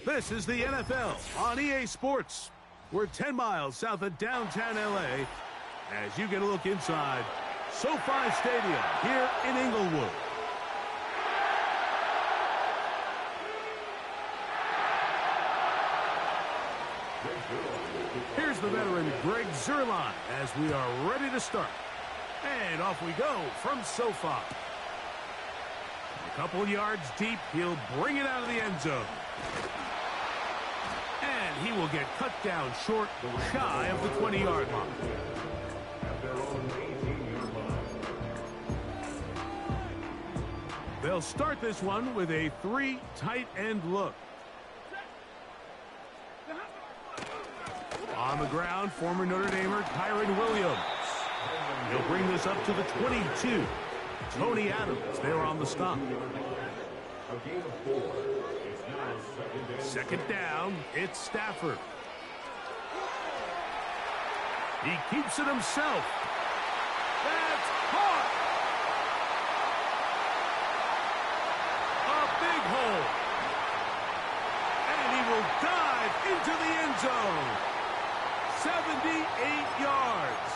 This is the NFL on EA Sports. We're 10 miles south of downtown LA as you get a look inside SoFi Stadium here in Inglewood. Here's the veteran Greg Zuerlein as we are ready to start. And off we go from SoFi. A couple yards deep, he'll bring it out of the end zone. And he will get cut down short, shy of the 20-yard line. They'll start this one with a 3 tight end look. On the ground, former Notre Damer Kyron Williams. He'll bring this up to the 22. Tony Adams there on the stop. Second down, it's Stafford. He keeps it himself. That's caught. A big hole. And he will dive into the end zone. 78 yards.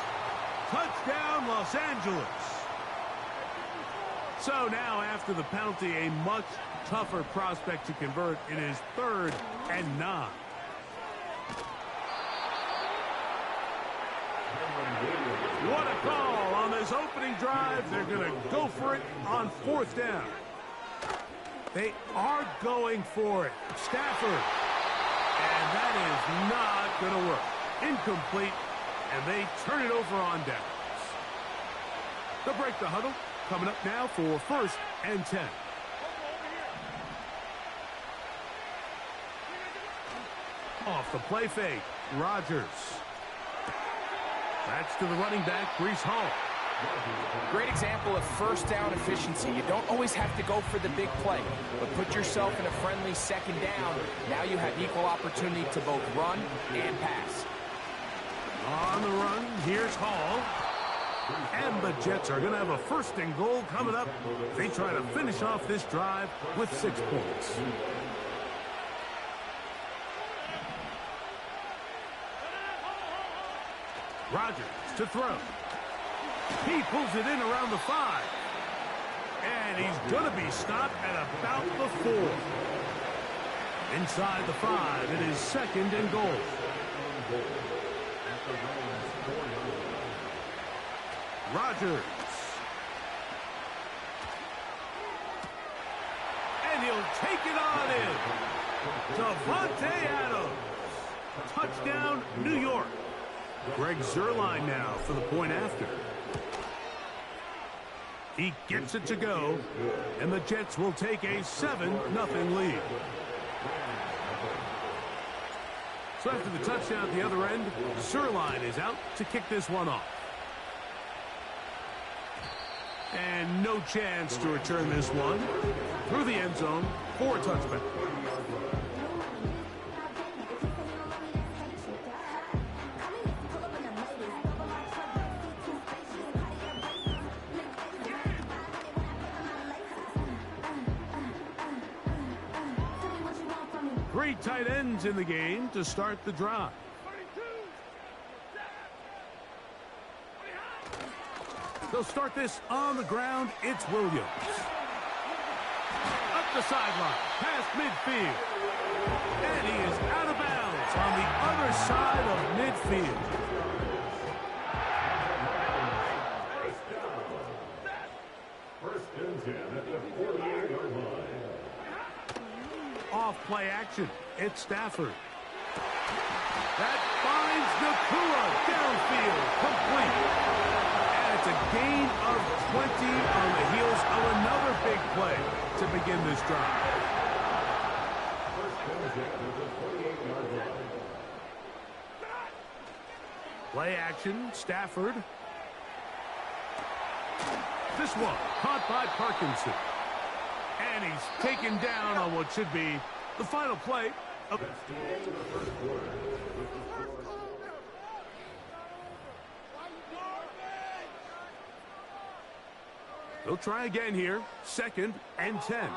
Touchdown, Los Angeles. So now, after the penalty, a much tougher prospect to convert. It is 3rd and 9. What a call on this opening drive. They're going to go for it on 4th down. They are going for it. Stafford. And that is not going to work. Incomplete, and they turn it over on downs. They'll break the huddle. Coming up now for 1st and 10. Off the play fake, Rodgers. That's to the running back, Breece Hall. Great example of first down efficiency. You don't always have to go for the big play, but put yourself in a friendly 2nd down. Now you have equal opportunity to both run and pass. On the run, here's Hall. And the Jets are going to have a 1st and goal coming up. They try to finish off this drive with 6 points. Rodgers to throw. He pulls it in around the 5. And he's going to be stopped at about the 4. Inside the 5, it is 2nd and goal. Rodgers. And he'll take it on in. Davante Adams. Touchdown, New York. Greg Zuerlein now for the point after. He gets it to go, and the Jets will take a 7-0 lead. So after the touchdown at the other end, Zuerlein is out to kick this one off. And no chance to return this one through the end zone for a touchback. Three tight ends in the game to start the drive. They'll start this on the ground. It's Williams. Up the sideline, past midfield. And he is out of bounds on the other side of midfield. Off play action. It's Stafford. That finds Nakua downfield. Complete. It's a gain of 20 on the heels of another big play to begin this drive. Play action, Stafford. This one caught by Parkinson. And he's taken down on what should be the final play of They'll try again here. 2nd and 10.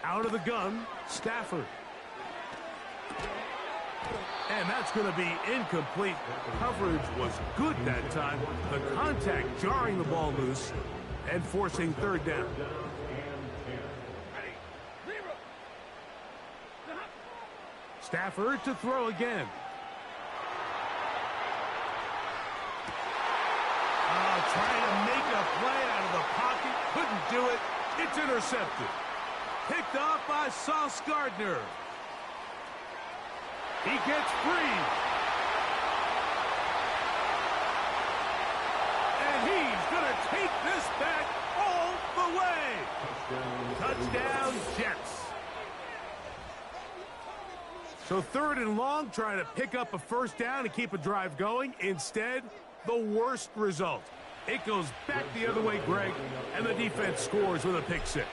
Out of the gun, Stafford. And that's going to be incomplete. Coverage was good that time. The contact jarring the ball loose and forcing third down. Stafford to throw again. Trying to make a play out of the pocket. Couldn't do it. It's intercepted. Picked off by Sauce Gardner. He gets free. And he's going to take this back all the way. Touchdown, Jets. So third and long, trying to pick up a first down and keep a drive going. Instead, the worst result. It goes back the other way, Greg, and the defense scores with a pick six.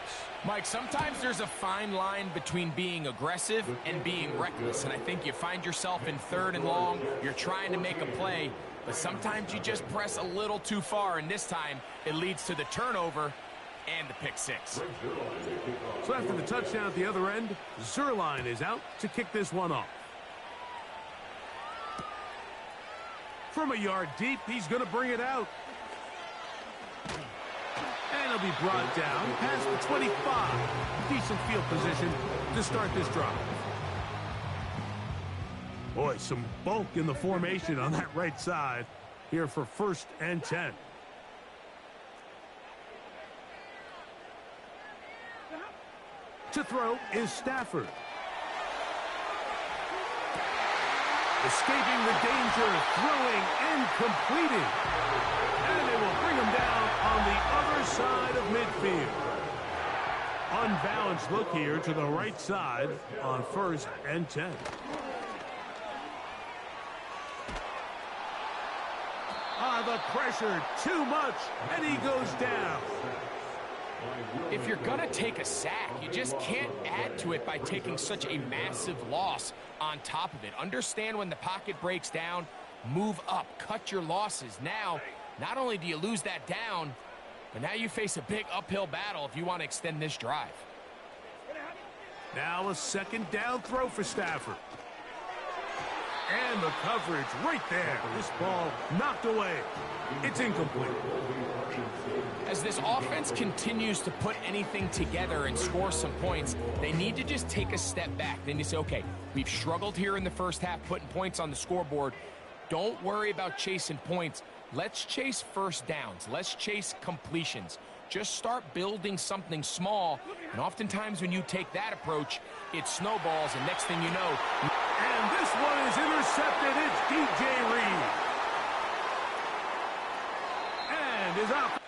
Mike, sometimes there's a fine line between being aggressive and being reckless, and I think you find yourself in third and long, you're trying to make a play, but sometimes you just press a little too far, and this time it leads to the turnover and the pick six. So after the touchdown at the other end, Zerline is out to kick this one off. From a yard deep, he's going to bring it out. And he'll be brought down past the 25. Decent field position to start this drive. Boy, some bulk in the formation on that right side here for 1st and 10. To throw is Stafford. Escaping the danger, throwing and completing. And they will bring him down on the other side of midfield. Unbalanced look here to the right side on 1st and 10. The pressure, too much, and he goes down. If you're going to take a sack, you just can't add to it by taking such a massive loss on top of it. Understand when the pocket breaks down, move up, cut your losses. Now, not only do you lose that down, but now you face a big uphill battle if you want to extend this drive. Now a 2nd down throw for Stafford. And the coverage right there. This ball knocked away. It's incomplete. As this offense continues to put anything together and score some points, they need to just take a step back. Then you say, okay, we've struggled here in the first half, putting points on the scoreboard. Don't worry about chasing points. Let's chase first downs. Let's chase completions. Just start building something small. And oftentimes when you take that approach, it snowballs, and next thing you know... And this one is intercepted. It's DJ Reed. And is out.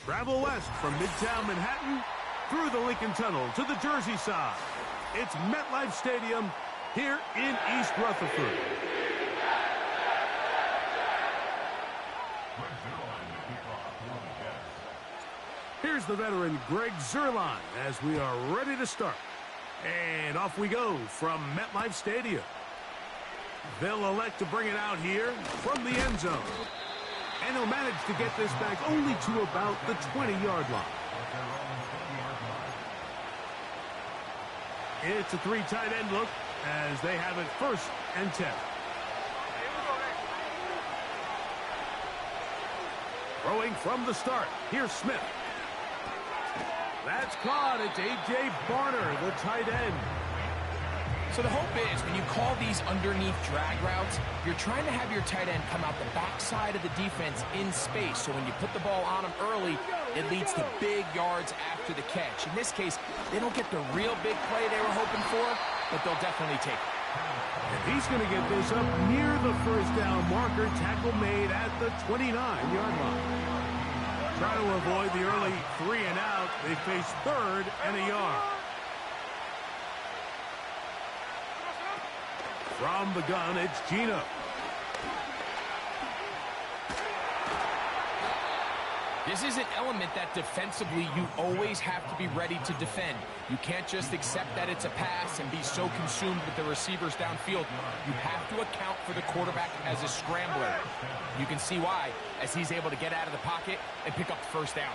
Travel west from Midtown Manhattan through the Lincoln Tunnel to the Jersey side. It's MetLife Stadium here in East Rutherford. Here's the veteran Greg Zuerlein as we are ready to start. And off we go from MetLife Stadium. They'll elect to bring it out here from the end zone. And he'll manage to get this back only to about the 20-yard line. It's a 3 tight end look as they have it 1st and 10. Throwing from the start. Here's Smith. That's caught. It's A.J. Barner, the tight end. So the hope is when you call these underneath drag routes, you're trying to have your tight end come out the backside of the defense in space. So when you put the ball on him early, it leads to big yards after the catch. In this case, they don't get the real big play they were hoping for, but they'll definitely take it. And he's going to get this up near the 1st down marker. Tackle made at the 29-yard line. Try to avoid the early 3 and out. They face 3rd and a yard. From the gun, it's Gino. This is an element that defensively you always have to be ready to defend. You can't just accept that it's a pass and be so consumed with the receivers downfield. You have to account for the quarterback as a scrambler. You can see why, as he's able to get out of the pocket and pick up the 1st down.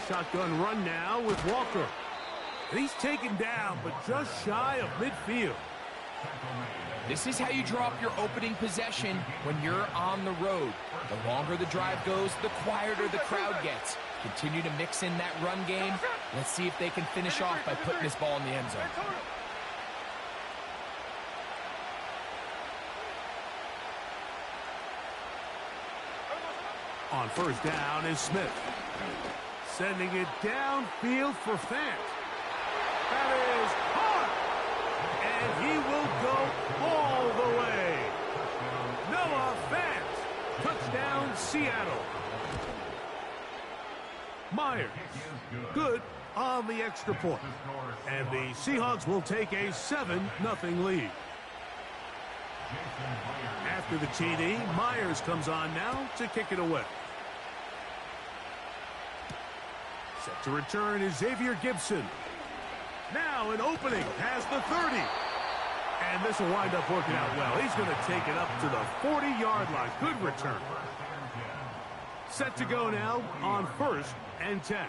Shotgun run now with Walker. And he's taken down, but just shy of midfield. This is how you draw up your opening possession when you're on the road. The longer the drive goes, the quieter the crowd gets. Continue to mix in that run game. Let's see if they can finish off by putting this ball in the end zone. On 1st down is Smith. Sending it downfield for Fant. That is caught. And he will go all the way. Noah Fant. Touchdown, Seattle. Myers. Good on the extra point. And the Seahawks will take a 7-0 lead. After the TD, Myers comes on now to kick it away. Set to return is Xavier Gibson. Now an opening past the 30. And this will wind up working out well. He's going to take it up to the 40-yard line. Good return. Set to go now on 1st and 10.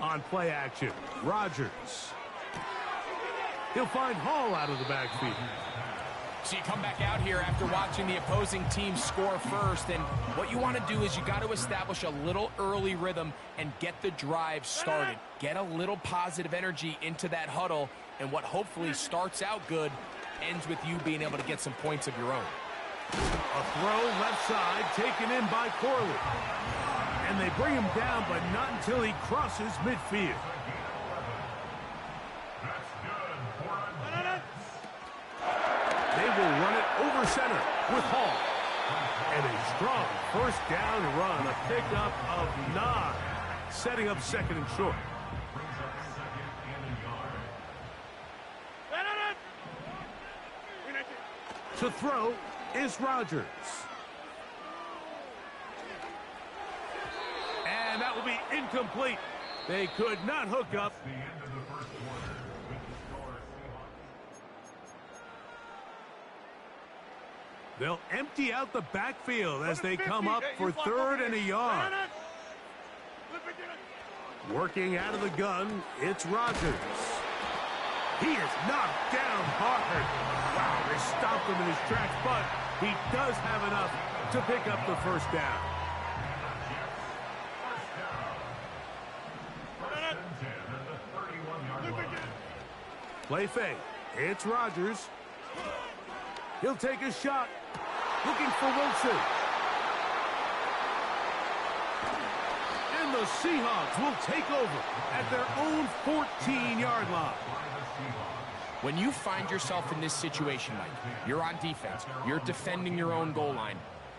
On play action, Rodgers. He'll find Hall out of the backfield. So you come back out here after watching the opposing team score first, and what you want to do is you got to establish a little early rhythm and get the drive started. Get a little positive energy into that huddle, and what hopefully starts out good ends with you being able to get some points of your own. A throw left side taken in by Corley. And they bring him down, but not until he crosses midfield. They will run it over center with Hall. And a strong 1st down run, a pickup of 9, setting up 2nd and short. To throw is Rodgers. And that will be incomplete. They could not hook up. They'll empty out the backfield as they come up for 3rd and a yard. Working out of the gun, it's Rodgers. He is knocked down hard. Wow, they stopped him in his tracks, but he does have enough to pick up the 1st down. Play fake. It's Rodgers. He'll take a shot. Looking for Wilson. And the Seahawks will take over at their own 14-yard line. When you find yourself in this situation, Mike, you're on defense, you're defending your own goal line,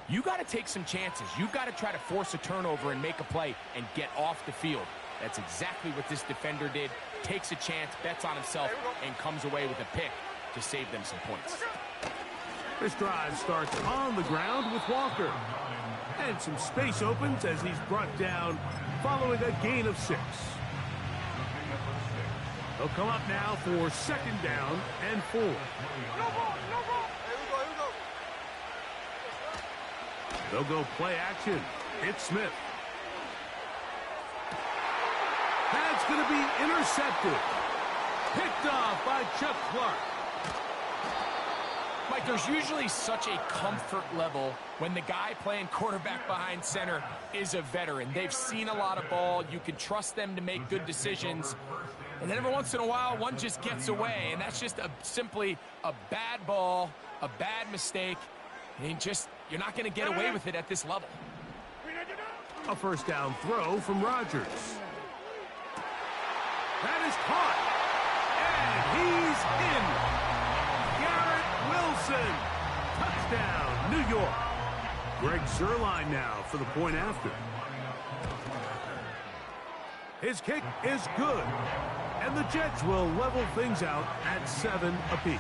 you got to take some chances. You've got to try to force a turnover and make a play and get off the field. That's exactly what this defender did. Takes a chance, bets on himself, and comes away with a pick to save them some points. This drive starts on the ground with Walker. And some space opens as he's brought down following a gain of 6. He'll come up now for 2nd down and 4. They'll go play action. It's Smith. That's going to be intercepted. Picked off by Chuck Clark. Mike, there's usually such a comfort level when the guy playing quarterback behind center is a veteran. They've seen a lot of ball. You can trust them to make good decisions. And then every once in a while, one just gets away. And that's just simply a bad ball, a bad mistake. And you're not going to get away with it at this level. A 1st down throw from Rodgers. That is caught. And he's in. Wilson, touchdown, New York. Greg Zuerlein now for the point after. His kick is good, and the Jets will level things out at 7 apiece.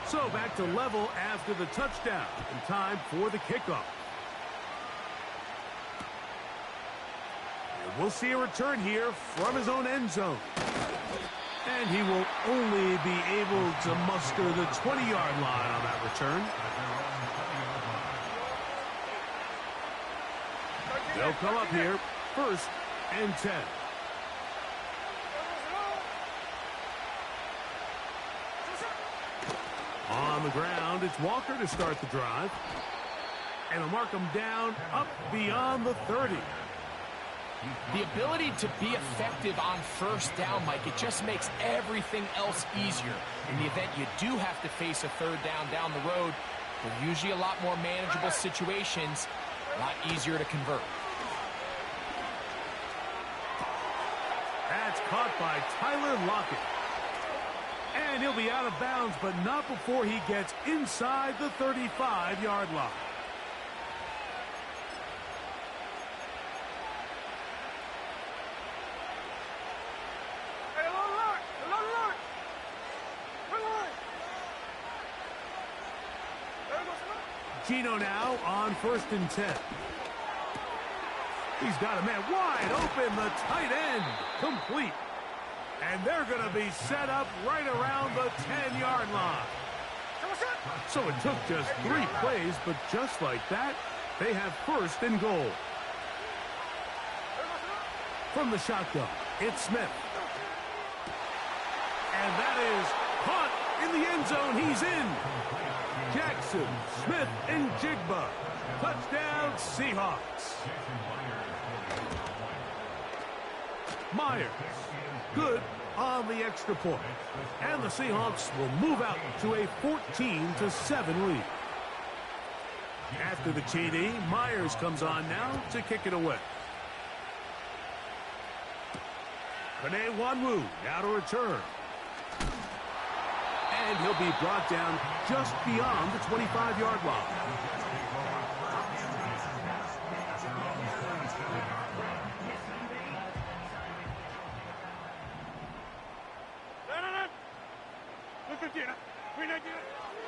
So back to level after the touchdown, and time for the kickoff. And we'll see a return here from his own end zone. And he will only be able to muster the 20-yard line on that return. They'll come up here, 1st and 10. On the ground, it's Walker to start the drive. And they'll mark him down up beyond the 30. The ability to be effective on 1st down, Mike, it just makes everything else easier. In the event you do have to face a 3rd down the road, they're usually a lot more manageable situations, a lot easier to convert. That's caught by Tyler Lockett. And he'll be out of bounds, but not before he gets inside the 35-yard line. Gino now on 1st and 10. He's got a man wide open, the tight end, complete. And they're going to be set up right around the 10-yard line. So it took just 3 plays, but just like that, they have 1st and goal. From the shotgun, it's Smith. And that is caught in the end zone. He's in. Jackson, Smith, and Jigba. Touchdown, Seahawks. Myers, good on the extra point. And the Seahawks will move out to a 14-7 lead. After the TD, Myers comes on now to kick it away. Kene Nwanwu now to return. And he'll be brought down just beyond the 25-yard line.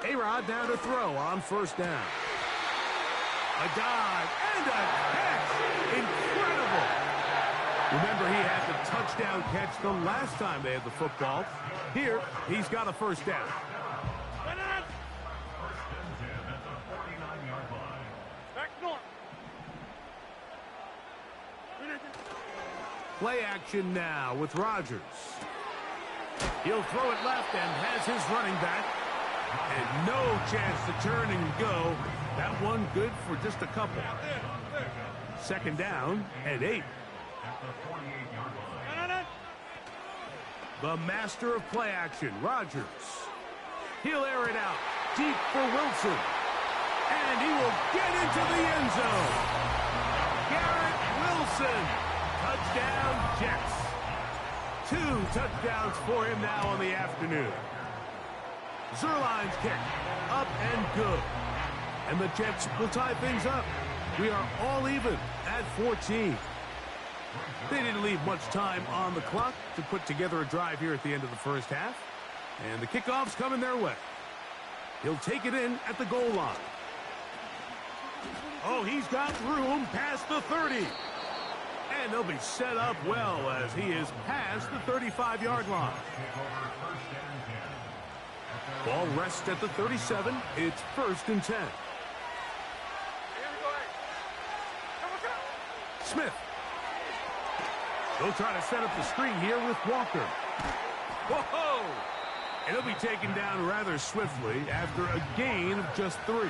A-Rod down to throw on 1st down. A dive and a catch. Incredible. Remember, he had the touchdown catch the last time they had the football. Here, he's got a 1st down. Play action now with Rodgers. He'll throw it left and has his running back. And no chance to turn and go. That one good for just a couple. 2nd down and 8. The master of play action, Rodgers. He'll air it out deep for Wilson. And he will get into the end zone. Garrett Wilson. Touchdown, Jets. 2 touchdowns for him now on the afternoon. Zerline's kick, up and good. And the Jets will tie things up. We are all even at 14. They didn't leave much time on the clock to put together a drive here at the end of the first half. And the kickoff's coming their way. He'll take it in at the goal line. Oh, he's got room past the 30. And they'll be set up well as he is past the 35-yard line. Ball rests at the 37. It's 1st and 10. Smith. They'll try to set up the screen here with Walker. Whoa! And he'll be taken down rather swiftly after a gain of just 3.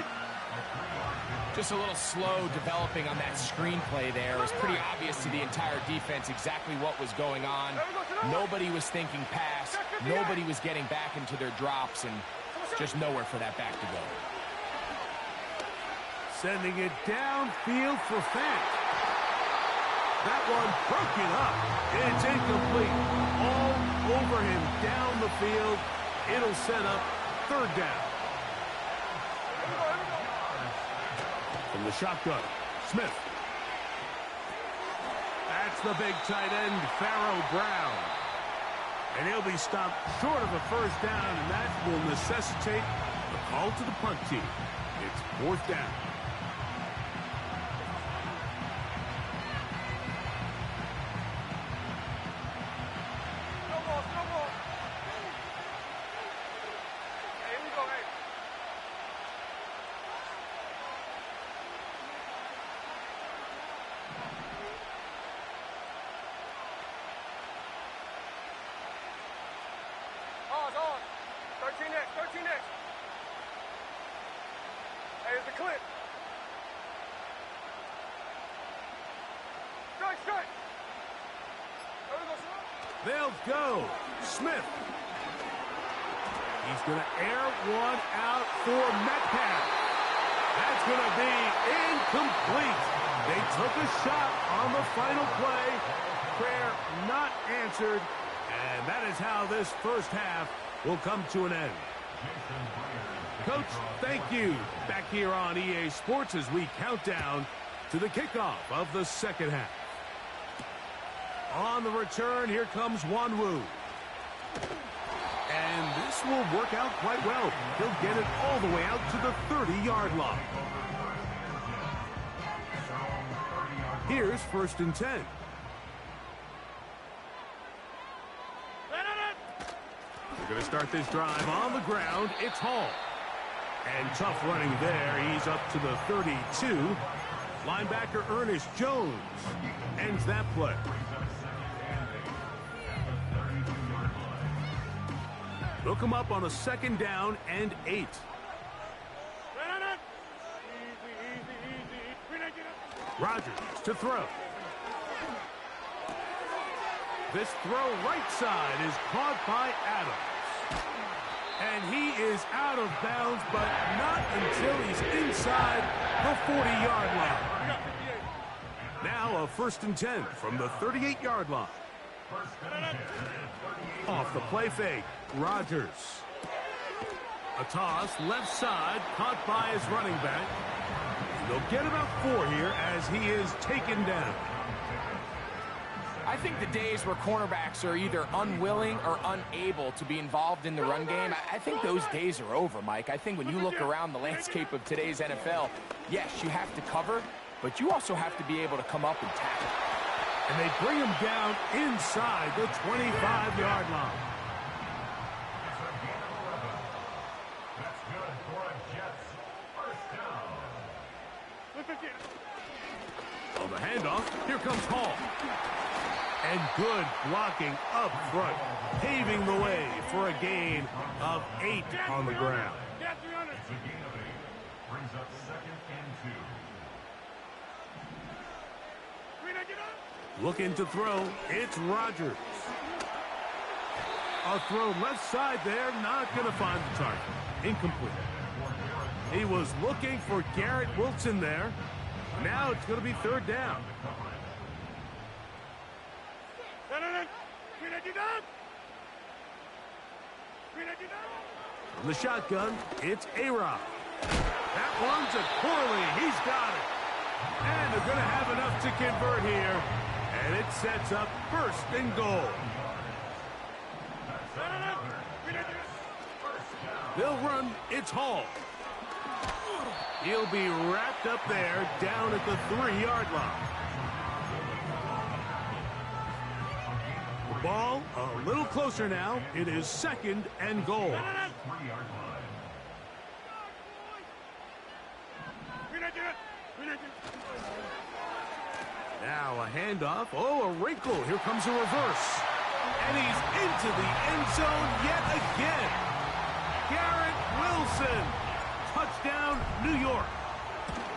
Just a little slow developing on that screenplay there. It was pretty obvious to the entire defense exactly what was going on. Nobody was thinking pass. Nobody was getting back into their drops, and just nowhere for that back to go. Sending it downfield for Fant. That one broken up. It's incomplete. All over him down the field. It'll set up 3rd down. From the shotgun, Smith. That's the big tight end, Pharaoh Brown. And he'll be stopped short of a 1st down, and that will necessitate a call to the punt team. It's 4th down. They'll go. Smith. He's going to air one out for Metcalf. That's going to be incomplete. They took a shot on the final play. Prayer not answered. And that is how this first half will come to an end. Coach, thank you. Back here on EA Sports as we count down to the kickoff of the second half. On the return, here comes Wanwu. And this will work out quite well. He'll get it all the way out to the 30-yard line. Here's 1st and 10. They're going to start this drive on the ground. It's Hall. And tough running there. He's up to the 32. Linebacker Ernest Jones ends that play. Look him up on a 2nd down and 8. Rodgers to throw. This throw right side is caught by Adams. And he is out of bounds, but not until he's inside the 40-yard line. Now a 1st and 10 from the 38-yard line. Off the play fake, Rodgers. A toss, left side, caught by his running back. They'll get about 4 here as he is taken down. I think the days where cornerbacks are either unwilling or unable to be involved in the run game, I think those days are over, Mike. I think when you look around the landscape of today's NFL, yes, you have to cover, but you also have to be able to come up and tackle. And they bring him down inside the 25-yard line. On the handoff, here comes Hall. And good blocking up front, paving the way for a gain of 8 on the ground. Brings up 2nd and 2. Looking to throw, it's Rodgers. A throw left side there, not going to find the target. Incomplete. He was looking for Garrett Wilson there. Now it's going to be 3rd down. From the shotgun, it's A-Rod. That one's a Corley. He's got it. And they're going to have enough to convert here. And it sets up first and goal. They'll run. It's Hall. He'll be wrapped up there down at the 3-yard line. The ball a little closer now. It is second and goal. Now a handoff. Oh, a wrinkle. Here comes a reverse. And he's into the end zone yet again. Garrett Wilson. Touchdown, New York.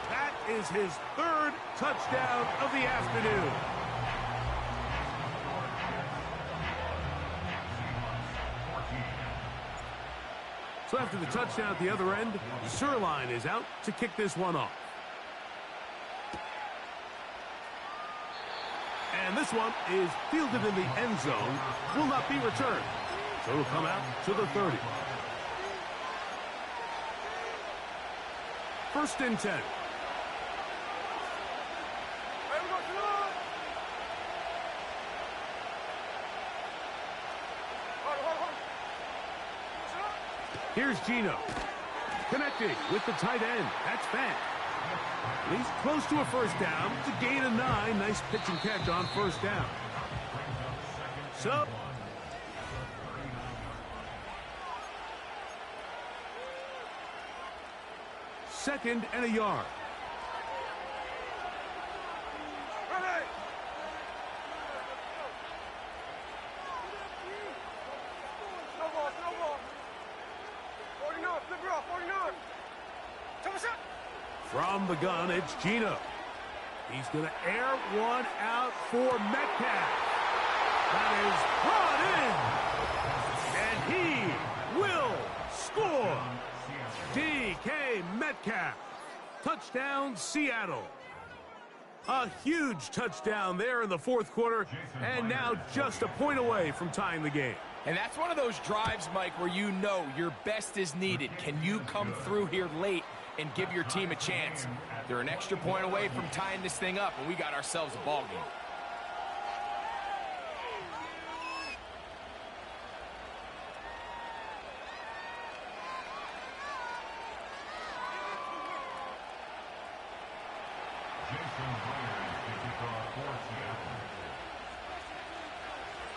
That is his third touchdown of the afternoon. So after the touchdown at the other end, Zerline is out to kick this one off. And this one is fielded in the end zone, will not be returned. So it'll come out to the 30. First and 10. Here's Gino. Connecting with the tight end. That's Fant. He's close to a first down to gain a 9. Nice pitch and catch on first down. So second and a yard. From the gun, it's Gino. He's going to air one out for Metcalf. That is brought in. And he will score. DK Metcalf. Touchdown, Seattle. A huge touchdown there in the fourth quarter, and now just a point away from tying the game. And that's one of those drives, Mike, where you know your best is needed. Can you come through here late and give your team a chance? They're an extra point away from tying this thing up, and we got ourselves a ball game.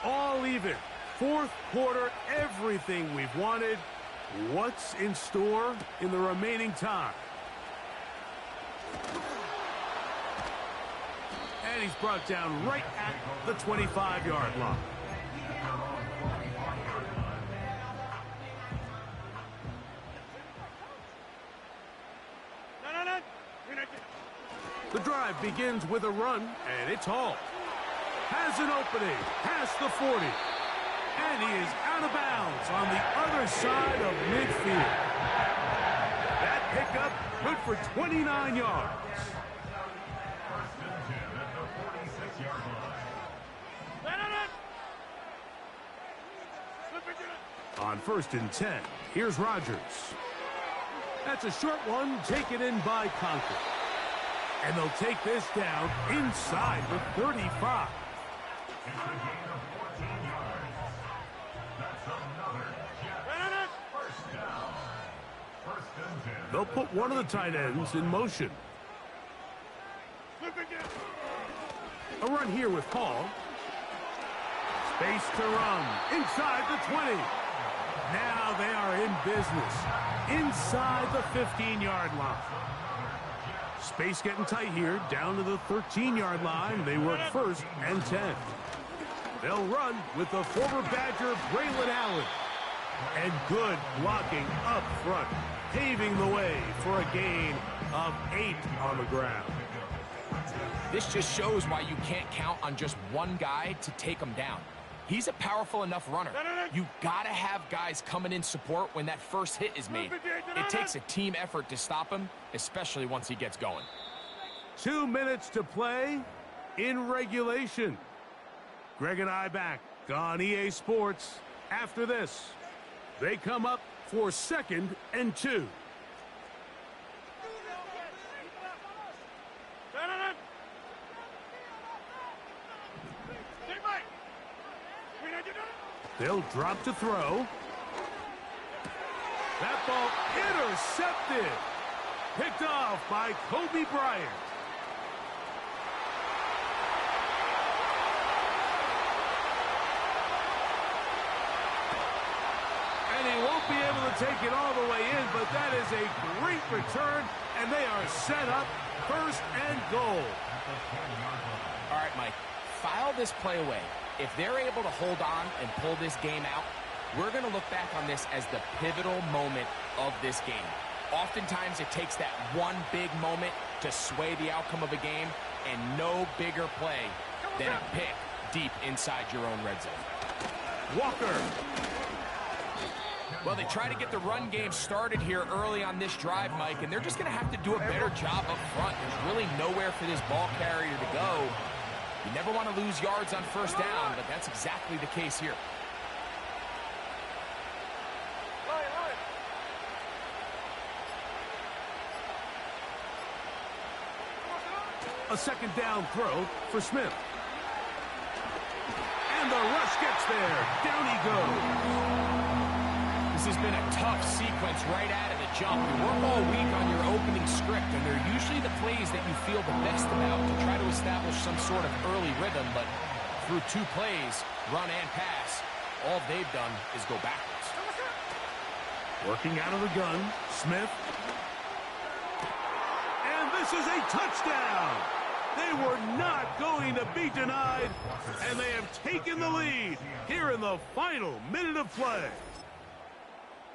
All even. Fourth quarter, everything we've wanted. What's in store in the remaining time? And he's brought down right at the 25-yard line. The drive begins with a run, and it's Hall. Has an opening past the 40. And he is out of bounds on the other side of midfield. That pickup good for 29 yards. On first and 10, here's Rodgers. That's a short one taken in by Conklin. And they'll take this down inside the 35. They'll put one of the tight ends in motion. A run here with Hall. Space to run inside the 20. Now they are in business inside the 15-yard line. Space getting tight here, down to the 13-yard line. They work first and 10. They'll run with the former Badger, Braylon Allen. And good blocking up front, paving the way for a gain of 8 on the ground. This just shows why you can't count on just one guy to take him down. He's a powerful enough runner. You gotta have guys coming in support when that first hit is made. It takes a team effort to stop him, especially once he gets going. 2 minutes to play in regulation. Greg and I back on EA Sports. After this, they come up for 2nd and 2. They'll drop to throw. That ball intercepted. Picked off by Kobe Bryant. And he won't be able to take it all the way in, but that is a great return, and they are set up 1st and goal. All right, Mike, file this play away. If they're able to hold on and pull this game out, we're going to look back on this as the pivotal moment of this game. Oftentimes, it takes that one big moment to sway the outcome of a game, and no bigger play than a pick deep inside your own red zone. Walker. Well, they try to get the run game started here early on this drive, Mike, and they're just going to have to do a better job up front. There's really nowhere for this ball carrier to go. You never want to lose yards on 1st down, but that's exactly the case here. A 2nd down throw for Smith. And the rush gets there. Down he goes. This has been a tough sequence right out of the jump. You work all week on your opening script, and they're usually the plays that you feel the best about to try to establish some sort of early rhythm, but through 2 plays, run and pass, all they've done is go backwards. Working out of the gun, Smith. And this is a touchdown. They were not going to be denied, and they have taken the lead here in the final minute of play.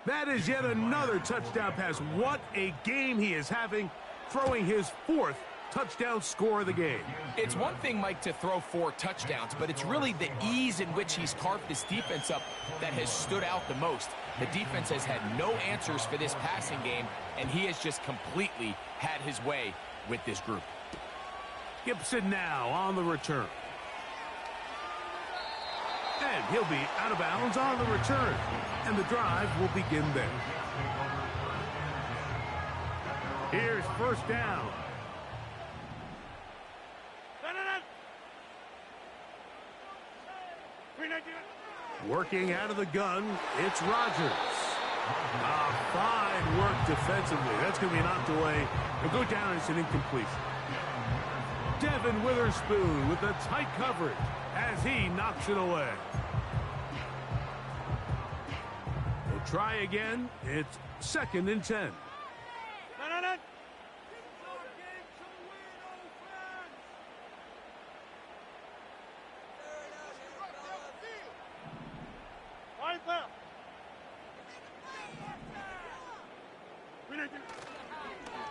That is yet another touchdown pass. What a game he is having, throwing his 4th touchdown score of the game. It's one thing, Mike, to throw 4 touchdowns, but it's really the ease in which he's carved this defense up that has stood out the most. The defense has had no answers for this passing game, and he has just completely had his way with this group. Gibson now on the return. And he'll be out of bounds on the return. And the drive will begin there. Here's 1st down. Working out of the gun, it's Rodgers. Fine work defensively. That's going to be knocked away. He'll go down, it's an incompletion. Devin Witherspoon with the tight coverage as he knocks it away. We'll try again. It's 2nd and 10.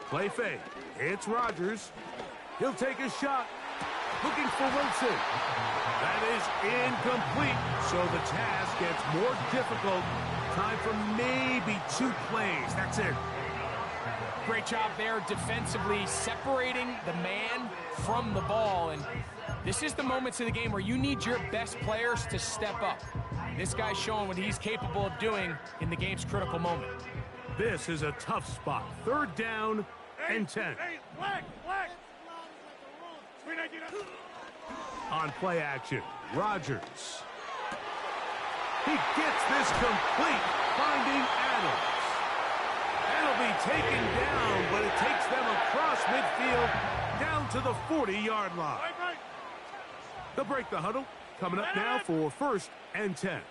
Play fake. It's Rodgers. He'll take a shot. Looking for Wilson. That is incomplete. So the task gets more difficult. Time for maybe 2 plays. That's it. Great job there defensively, separating the man from the ball. And this is the moments of the game where you need your best players to step up. This guy's showing what he's capable of doing in the game's critical moment. This is a tough spot. 3rd down and 10. On play action, Rodgers. He gets this complete, finding Adams. That'll be taken down, but it takes them across midfield down to the 40-yard line. They'll break the huddle. Coming up now for 1st and 10.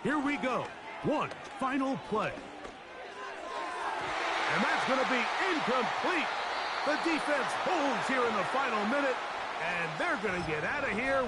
Here we go. One final play. And that's going to be incomplete. The defense holds here in the final minute, and they're going to get out of here.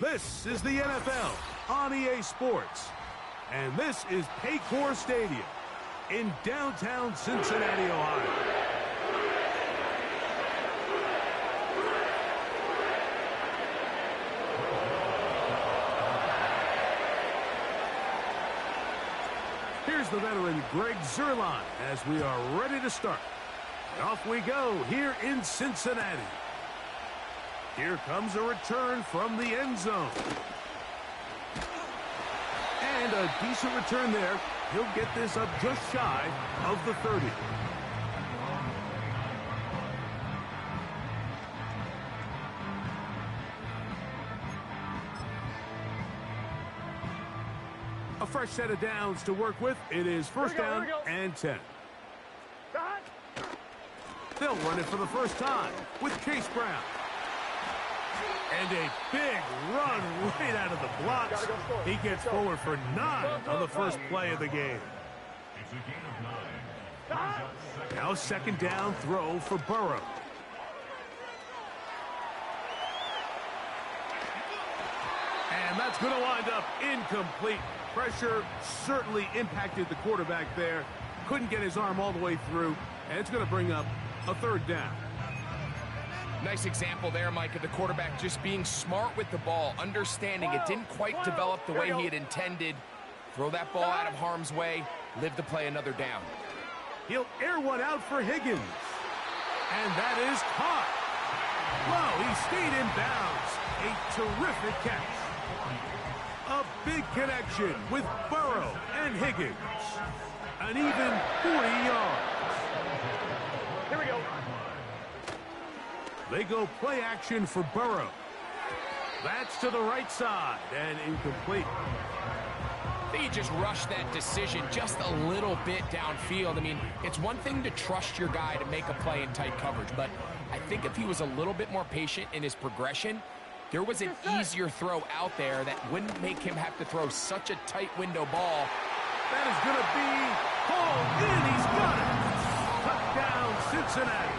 This is the NFL on EA Sports. And this is Paycor Stadium in downtown Cincinnati, Ohio. Here's the veteran Greg Zuerlein as we are ready to start. And off we go here in Cincinnati. Here comes a return from the end zone. And a decent return there. He'll get this up just shy of the 30. A fresh set of downs to work with. It is first down and 10. They'll run it for the first time with Chase Brown. And a big run right out of the blocks. He gets forward for 9 on the first play of the game. It's a gain of 9. Now second down throw for Burrow. And that's going to wind up incomplete. Pressure certainly impacted the quarterback there. Couldn't get his arm all the way through. And it's going to bring up a third down. Nice example there, Mike, of the quarterback just being smart with the ball, understanding it didn't quite develop the way he had intended. Throw that ball out of harm's way, live to play another down. He'll air one out for Higgins. And that is caught. Whoa, he stayed in bounds. A terrific catch. A big connection with Burrow and Higgins. An even 40 yards. Here we go. They go play action for Burrow. That's to the right side and incomplete. I think he just rushed that decision just a little bit downfield. I mean, it's one thing to trust your guy to make a play in tight coverage, but I think if he was a little bit more patient in his progression, there was an easier throw out there that wouldn't make him have to throw such a tight window ball. That is going to be hauled in. He's got it. Touchdown, Cincinnati.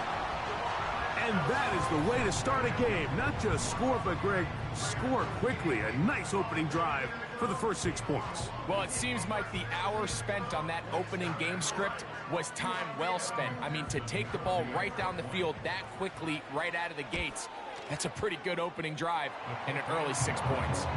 And that is the way to start a game. Not just score, but, Greg, score quickly. A nice opening drive for the first 6 points. Well, it seems like the hour spent on that opening game script was time well spent. I mean, to take the ball right down the field that quickly right out of the gates, that's a pretty good opening drive and an early 6 points.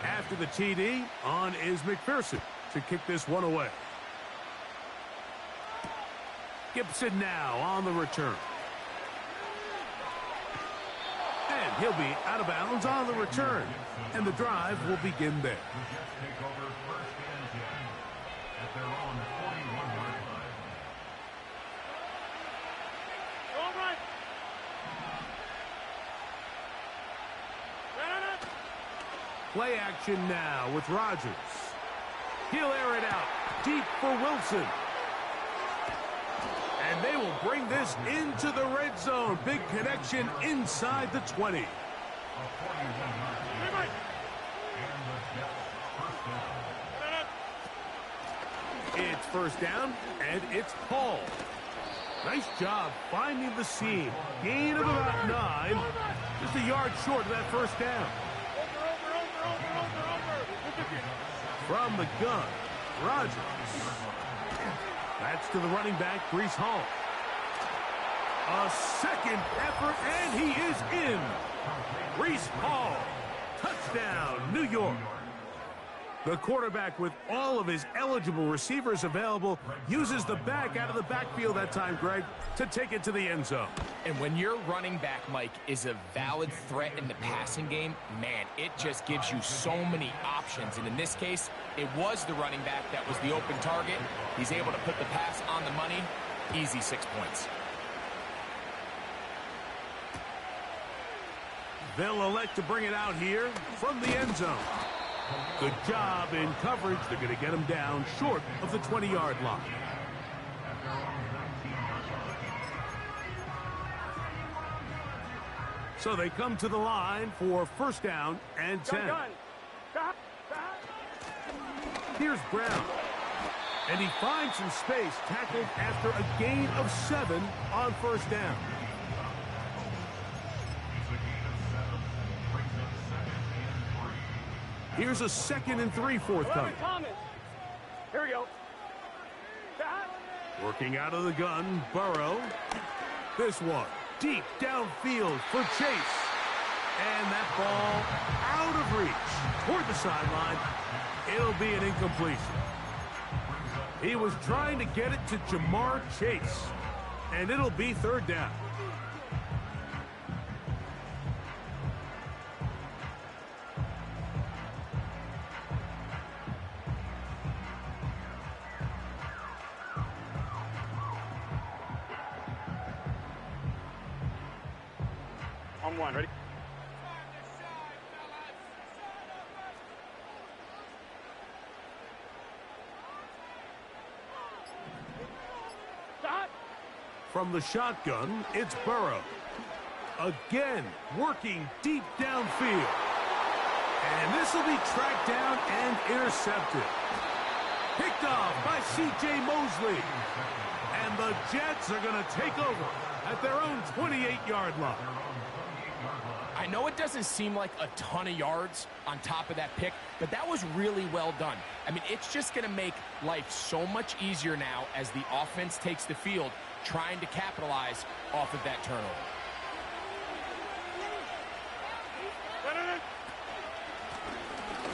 After the TD, on is McPherson to kick this one away. Gibson now on the return. And he'll be out of bounds on the return. And the drive will begin there. Take over first and 10 at their own 41-yard line. All right. Play action now with Rodgers. He'll air it out deep for Wilson. And they will bring this into the red zone. Big connection inside the 20. It's first down, and it's Paul. Nice job finding the seam. Gain of about 9. Just a yard short of that first down. From the gun, Rodgers. That's to the running back, Breece Hall. A second effort, and he is in. Breece Hall. Touchdown, New York. The quarterback, with all of his eligible receivers available, uses the back out of the backfield that time, Greg, to take it to the end zone. And when your running back, Mike, is a valid threat in the passing game, man, it just gives you so many options. And in this case, it was the running back that was the open target. He's able to put the pass on the money. Easy 6 points. They'll elect to bring it out here from the end zone. Good job in coverage. They're going to get him down short of the 20-yard line. So they come to the line for first down and 10. Here's Brown. And he finds some space, tackled after a gain of 7 on first down. Here's a 2nd and 3 forthcoming. Here we go. Working out of the gun, Burrow. This one, deep downfield for Chase. And that ball out of reach toward the sideline. It'll be an incompletion. He was trying to get it to Jamar Chase. And it'll be 3rd down. On 1, ready? From the shotgun, it's Burrow. Again, working deep downfield. And this will be tracked down and intercepted. Picked off by C.J. Mosley. And the Jets are going to take over at their own 28-yard line. I know it doesn't seem like a ton of yards on top of that pick, but that was really well done. I mean, it's just going to make life so much easier now as the offense takes the field, trying to capitalize off of that turnover.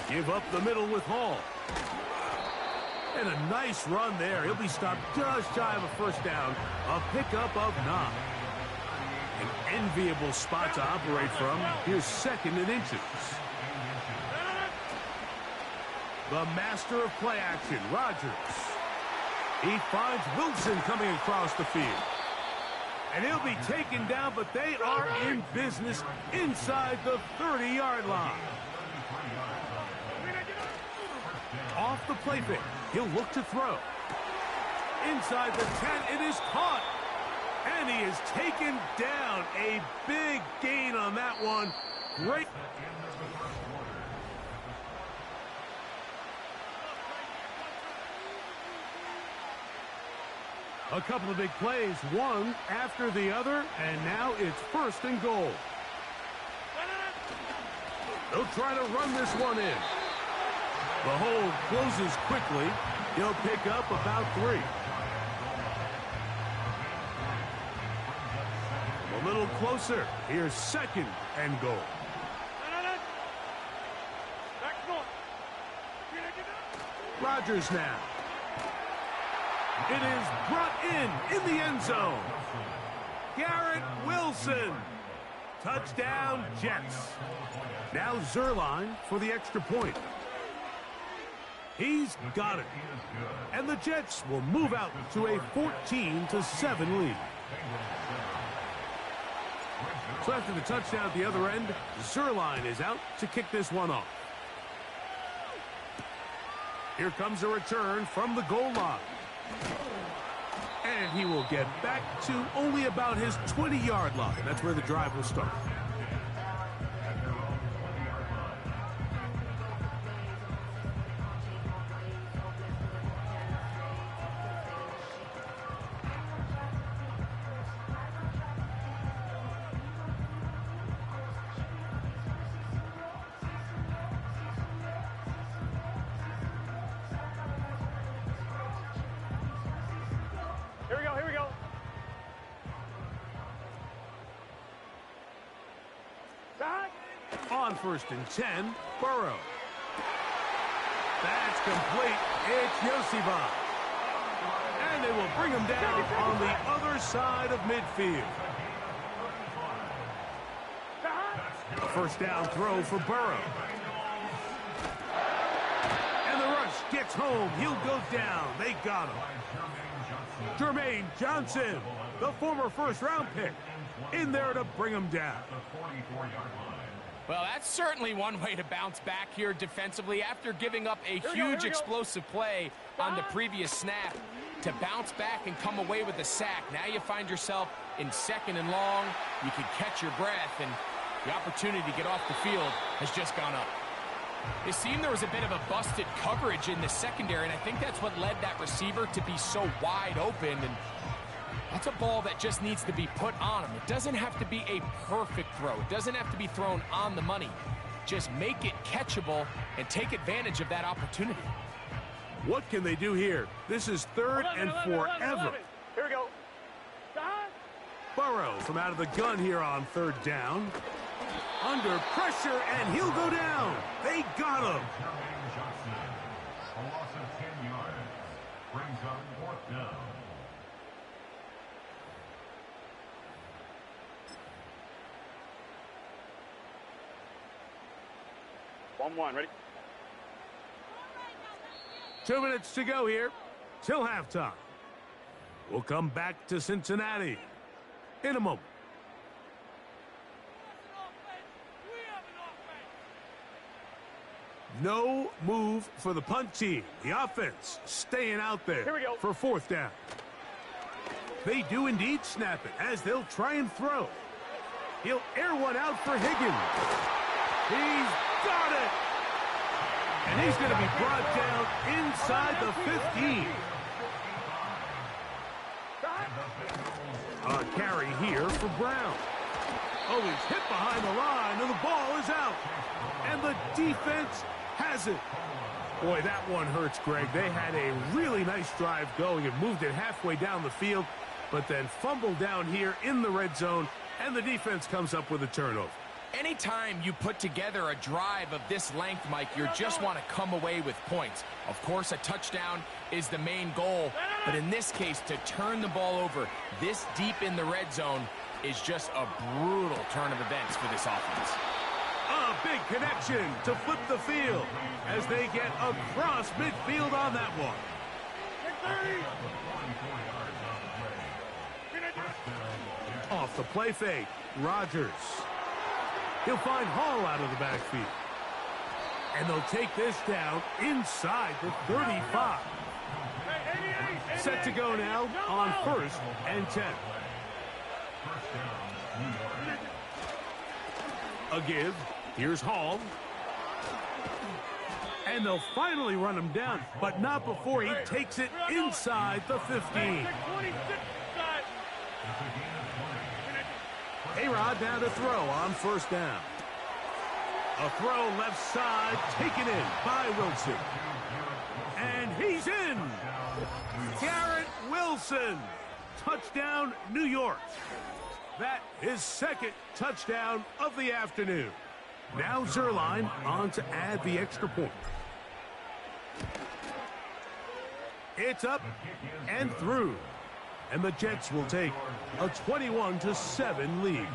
Give up the middle with Hall. And a nice run there. He'll be stopped just shy of a first down. A pickup of 9. An enviable spot to operate from. Here's 2nd and inches. The master of play action, Rodgers. He finds Wilson coming across the field. And he'll be taken down, but they are in business inside the 30-yard line. Off the play fake. He'll look to throw. Inside the 10, it is caught. And he is taken down. A big gain on that one. Great. A couple of big plays, one after the other, and now it's 1st and goal. They'll try to run this one in. The hole closes quickly. He'll pick up about 3. A little closer. Here's 2nd and goal. Rodgers now. It is brought in the end zone. Garrett Wilson. Touchdown, Jets. Now Zerline for the extra point. He's got it. And the Jets will move out to a 14-7 lead. So after the touchdown at the other end, Zerline is out to kick this one off. Here comes a return from the goal line. And he will get back to only about his 20-yard line. That's where the drive will start. Here we go. Back. On 1st and 10, Burrow. That's complete. It's Yosiva. And they will bring him down on the other side of midfield. A 1st down throw for Burrow. And the rush gets home. He'll go down. They got him. Jermaine Johnson, the former 1st-round pick, in there to bring him down. Well, that's certainly one way to bounce back here defensively after giving up a huge explosive play on the previous snap. To bounce back and come away with a sack. Now you find yourself in 2nd and long. You can catch your breath, and the opportunity to get off the field has just gone up. It seemed there was a bit of a busted coverage in the secondary, and I think that's what led that receiver to be so wide open. And that's a ball that just needs to be put on him. It doesn't have to be a perfect throw. It doesn't have to be thrown on the money. Just make it catchable and take advantage of that opportunity. What can they do here? This is third and forever. Here we go. Burrow from out of the gun here on third down. Under pressure, and he'll go down. They got him. A loss of 10 yards. Brings up fourth down. One, ready? 2 minutes to go here till halftime. We'll come back to Cincinnati in a moment. No move for the punt team. The offense staying out there Here we go. for fourth down. They do indeed snap it as they'll try and throw. He'll air one out for Higgins. He's got it. And he's going to be brought down inside the 15. A carry here for Brown. Oh, he's hit behind the line, and the ball is out. And the defense has it. Boy, that one hurts, Greg. They had a really nice drive going and moved it halfway down the field, but then fumbled down here in the red zone, and the defense comes up with a turnover. Anytime you put together a drive of this length, Mike, you just want to come away with points. Of course, a touchdown is the main goal, but in this case, to turn the ball over this deep in the red zone is just a brutal turn of events for this offense. A big connection to flip the field as they get across midfield on that one. Off the play fake, Rodgers. He'll find Hall out of the backfield. And they'll take this down inside the 35. Set to go now on 1st and 10. A give. Here's Hall. And they'll finally run him down, but not before he takes it inside the 15. A-Rod now to throw on 1st down. A throw left side, taken in by Wilson. And he's in. Garrett Wilson. Touchdown, New York. That is 2nd touchdown of the afternoon. Now Zerline on to add the extra point. It's up and through. And the Jets will take a 21-7 lead.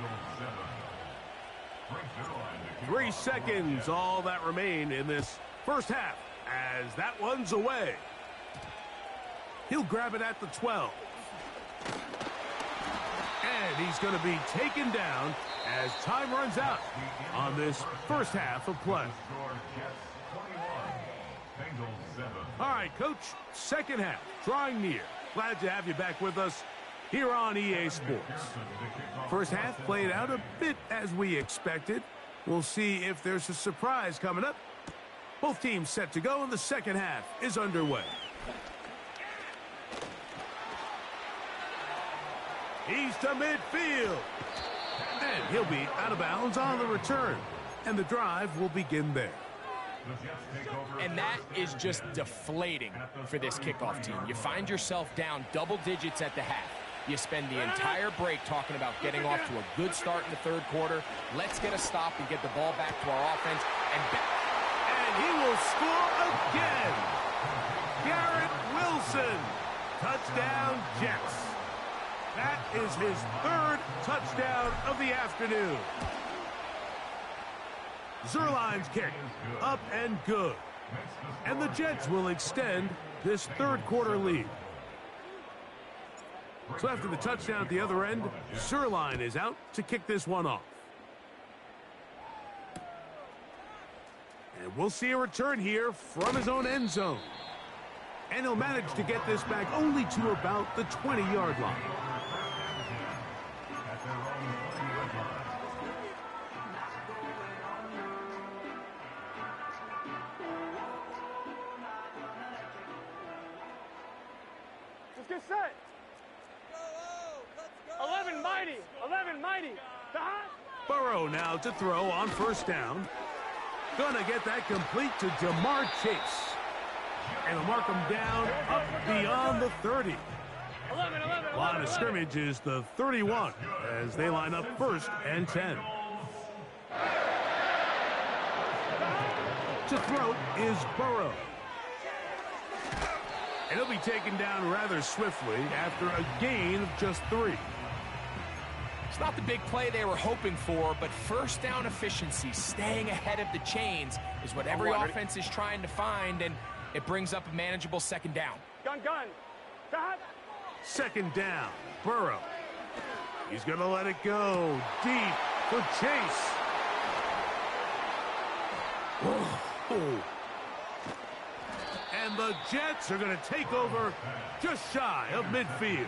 3 seconds, all that remain in this first half, as that one's away. He'll grab it at the 12. And he's going to be taken down as time runs out on this first half of play. All right, Coach, second half, drawing near. Glad to have you back with us here on EA Sports. First half played out a bit as we expected. We'll see if there's a surprise coming up. Both teams set to go, and the second half is underway. He's to midfield. And he'll be out of bounds on the return. And the drive will begin there. And that is just deflating for this kickoff team. You find yourself down double digits at the half. You spend the entire break talking about getting off to a good start in the third quarter. Let's get a stop and get the ball back to our offense. And he will score again. Garrett Wilson. Touchdown, Jets. That is his 3rd touchdown of the afternoon. Zerline's kick, up and good. And the Jets will extend this third quarter lead. So after the touchdown at the other end, Zerline is out to kick this one off. And we'll see a return here from his own end zone. And he'll manage to get this back only to about the 20-yard line. get set. 11 mighty. 11 mighty. Burrow now to throw on first down. Gonna get that complete to Jamar Chase. And he'll mark him down up beyond the 30. 11, 11, Line of scrimmage is the 31 as they line up first and 10. To throw is Burrow. And he'll be taken down rather swiftly after a gain of just 3. It's not the big play they were hoping for, but first down efficiency, staying ahead of the chains, is what every offense is trying to find, and it brings up a manageable second down. Gun. Second down, Burrow. He's going to let it go deep for Chase. Whoa. And the Jets are going to take over just shy of midfield.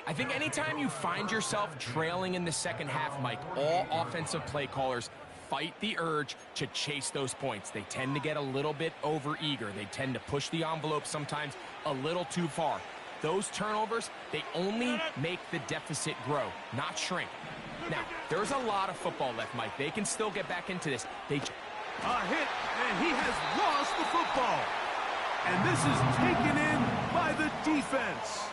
I think anytime you find yourself trailing in the second half, Mike, all offensive play callers fight the urge to chase those points. They tend to get a little bit overeager. They tend to push the envelope sometimes a little too far. Those turnovers, they only make the deficit grow, not shrink. Now, there's a lot of football left, Mike. They can still get back into this. A hit, and he has lost the football. And this is taken in by the defense.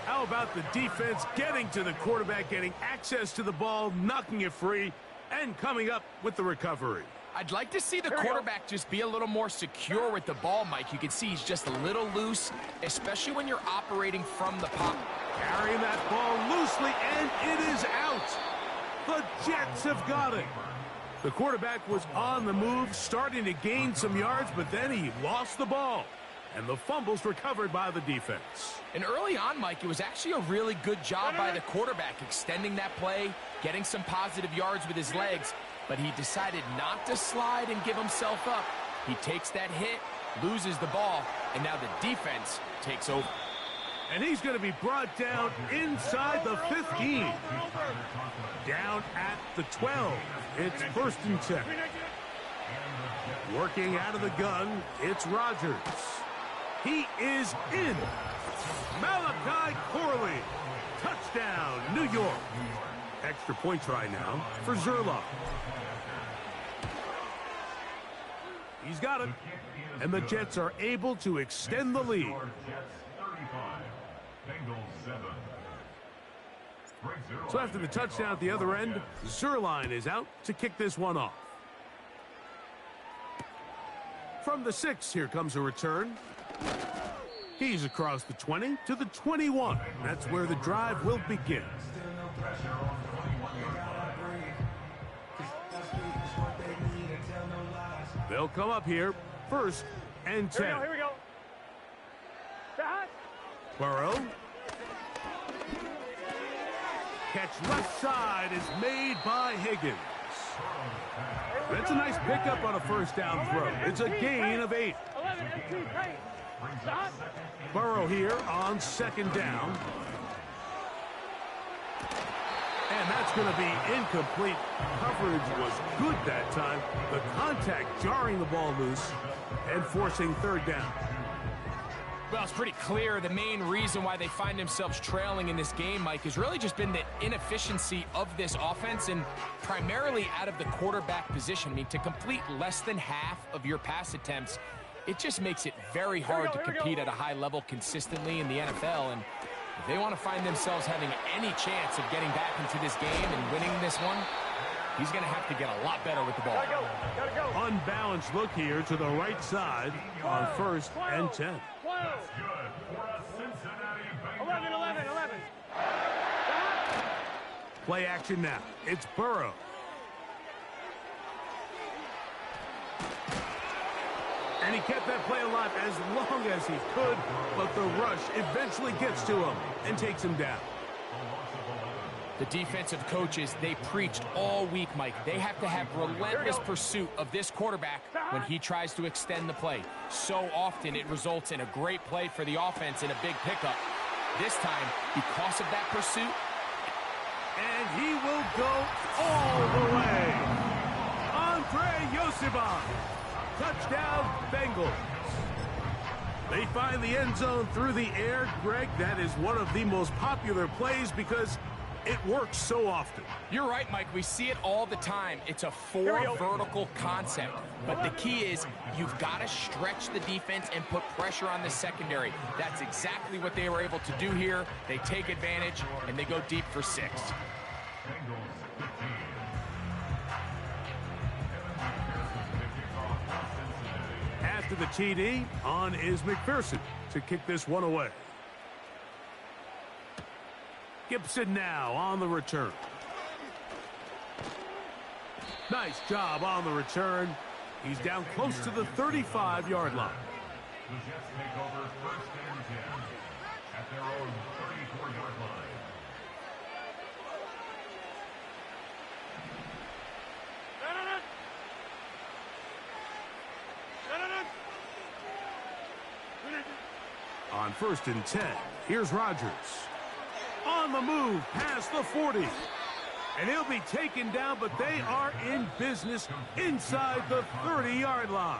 How about the defense getting to the quarterback, getting access to the ball, knocking it free, and coming up with the recovery? I'd like to see the quarterback just be a little more secure with the ball, Mike. You can see he's just a little loose, especially when you're operating from the pocket. Carrying that ball loosely, and it is out. The Jets have got it. The quarterback was on the move, starting to gain some yards, but then he lost the ball. And the fumble's recovered by the defense. And early on, Mike, it was actually a really good job by the quarterback, extending that play, getting some positive yards with his legs, but he decided not to slide and give himself up. He takes that hit, loses the ball, and now the defense takes over. And he's going to be brought down inside the 15. Down at the 12. It's first and 10. Working out of the gun, it's Rodgers. He is in. Malachi Corley. Touchdown, New York. Extra point try now for Zerloff. He's got it. And the Jets are able to extend the lead. So after the touchdown at the other end, Zerline is out to kick this one off. From the 6, here comes a return. He's across the 20 to the 21. That's where the drive will begin. They'll come up here, first and 10. Here we go. Burrow. Catch left side is made by Higgins. That's a nice pickup on a first down throw. It's a gain of 8. Burrow here on second down. And that's going to be incomplete. Coverage was good that time. The contact jarring the ball loose and forcing third down. Well, it's pretty clear the main reason why they find themselves trailing in this game, Mike, has really just been the inefficiency of this offense and primarily out of the quarterback position. I mean, to complete less than half of your pass attempts, it just makes it very hard to compete at a high level consistently in the NFL. And if they want to find themselves having any chance of getting back into this game and winning this one, he's going to have to get a lot better with the ball. Gotta go. Unbalanced look here to the right side on first and 10. 11. Play action now. It's Burrow. And he kept that play alive as long as he could, but the rush eventually gets to him and takes him down. The defensive coaches, they preached all week, Mike. They have to have relentless pursuit of this quarterback when he tries to extend the play. So often it results in a great play for the offense and a big pickup. This time, because of that pursuit, and he will go all the way. Andre Yosibon. Touchdown, Bengals. They find the end zone through the air. Greg, that is one of the most popular plays because it works so often. You're right, Mike. We see it all the time. It's a vertical concept. But the key is you've got to stretch the defense and put pressure on the secondary. That's exactly what they were able to do here. They take advantage, and they go deep for 6. After the TD, on is McPherson to kick this one away. Gibson now on the return. Nice job on the return. He's down close to the 35-yard line. The Jets take over 1st and 10 at their own 34-yard line. On 1st and 10, here's Rodgers. On the move past the 40. And he'll be taken down, but they are in business inside the 30-yard line.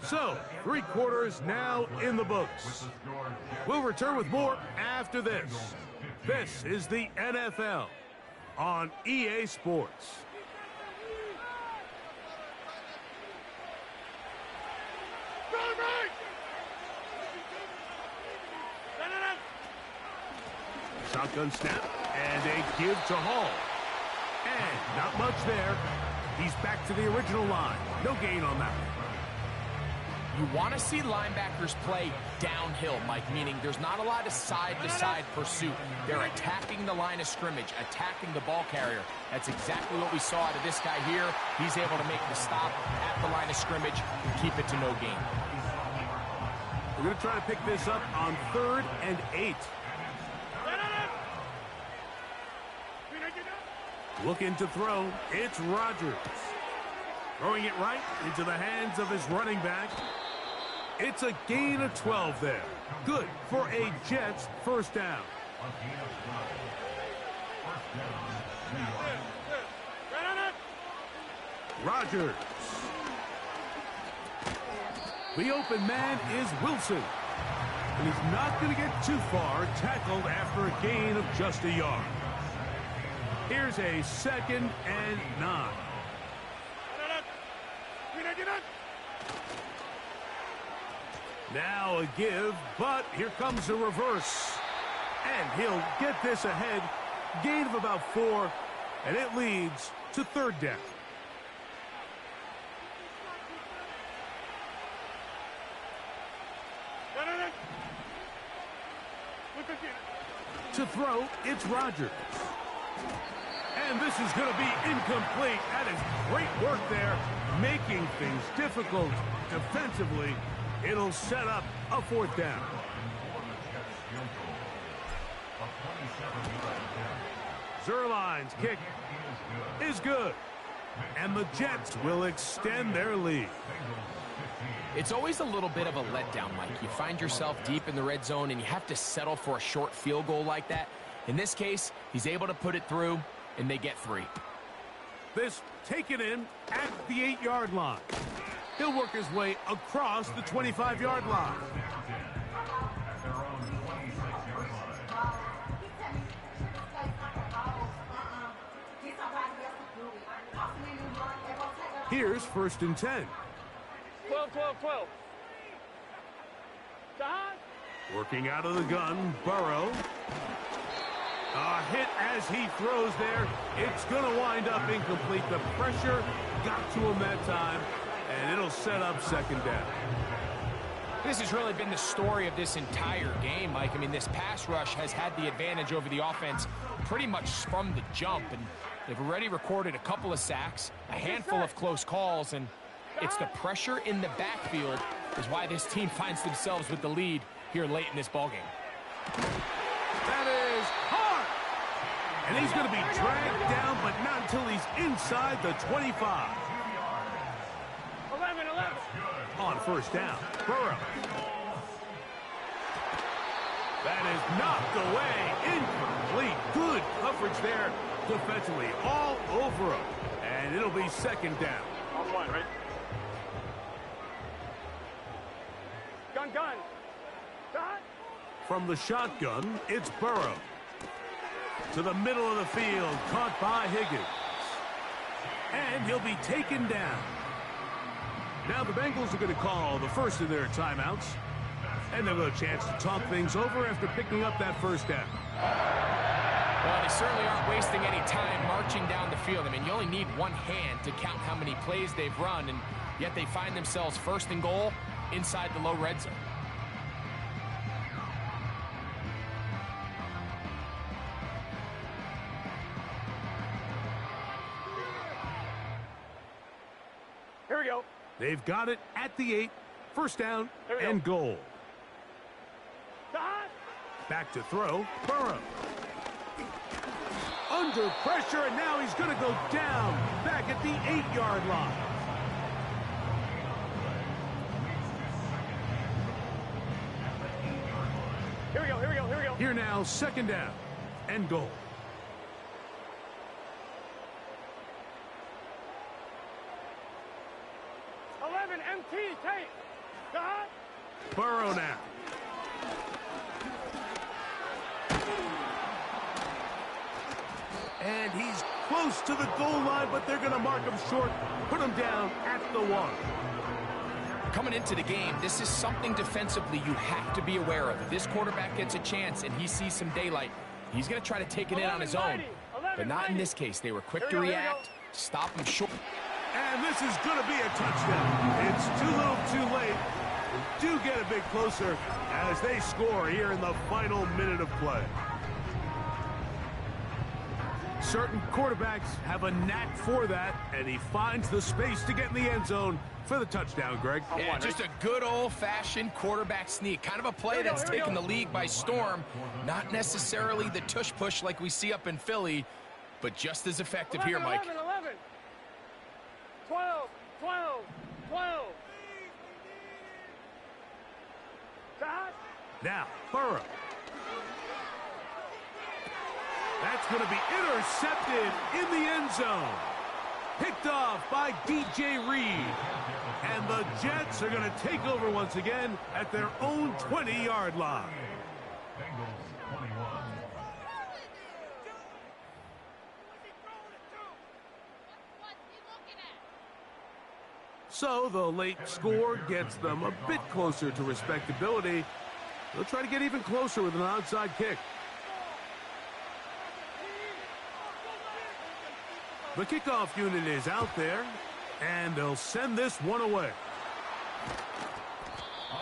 So, 3 quarters now in the books. We'll return with more after this. This is the NFL on EA Sports. Shotgun snap, and a give to Hall. And not much there. He's back to the original line. No gain on that one. You want to see linebackers play downhill, Mike, meaning there's not a lot of side-to-side pursuit. They're attacking the line of scrimmage, attacking the ball carrier. That's exactly what we saw out of this guy here. He's able to make the stop at the line of scrimmage and keep it to no gain. We're going to try to pick this up on 3rd and 8. Looking to throw, it's Rodgers. Throwing it right into the hands of his running back. It's a gain of 12 there. Good for a Jets 1st down. Rodgers. The open man is Wilson. And he's not going to get too far, tackled after a gain of just a yard. Here's a 2nd and 9. Now a give, but here comes a reverse. And he'll get this ahead. Gain of about 4, and it leads to 3rd down. To throw, it's Rodgers. And this is going to be incomplete. That is great work there, making things difficult defensively. It'll set up a 4th down. Zerline's kick is good. And the Jets will extend their lead. It's always a little bit of a letdown, Mike. You find yourself deep in the red zone and you have to settle for a short field goal like that. In this case, he's able to put it through, and they get 3. This taken in at the 8-yard line. He'll work his way across the 25-yard line. Here's 1st and 10. 12, 12, 12. Working out of the gun, Burrow. A hit as he throws there. It's going to wind up incomplete. The pressure got to him that time, and it'll set up 2nd down. This has really been the story of this entire game, Mike. I mean, this pass rush has had the advantage over the offense pretty much from the jump, and they've already recorded a couple of sacks, a handful of close calls, and it's the pressure in the backfield is why this team finds themselves with the lead here late in this ballgame. That is hard. And he's going to be dragged down, but not until he's inside the 25. 11, 11. On 1st down, Burrow. That is knocked away. Incomplete. Good coverage there defensively. All over him. And it'll be 2nd down. On 1, right? gun. Shot. From the shotgun, it's Burrow. To the middle of the field, caught by Higgins. And he'll be taken down. Now the Bengals are going to call the first of their timeouts. And they'll have a chance to talk things over after picking up that first down. Well, they certainly aren't wasting any time marching down the field. I mean, you only need one hand to count how many plays they've run, and yet they find themselves first and goal inside the low red zone. Here we go. They've got it at the 8. First down and goal. Shot. Back to throw, Burrow. Under pressure, and now he's going to go down back at the 8-yard line. Here we go, here we go, here we go. Here now, second down and goal. MT, take. Shot. Burrow now. And he's close to the goal line, but they're going to mark him short, put him down at the 1. Coming into the game, this is something defensively you have to be aware of. If this quarterback gets a chance and he sees some daylight, he's going to try to take it in on his own. But not in this case. They were quick to react, stop him short. And this is going to be a touchdown. It's too little, too late. They do get a bit closer as they score here in the final minute of play. Certain quarterbacks have a knack for that, and he finds the space to get in the end zone for the touchdown, Greg. Yeah, just a good old-fashioned quarterback sneak. Kind of a play that's taken the league by storm. Not necessarily the tush-push like we see up in Philly, but just as effective 11, here, Mike. 11. 12, 12, 12. Shot. Now, Burrow. That's going to be intercepted in the end zone. Picked off by DJ Reed. And the Jets are going to take over once again at their own 20-yard line. Bengals 21. So the late score gets them a bit closer to respectability. They'll try to get even closer with an onside kick. The kickoff unit is out there, and they'll send this one away.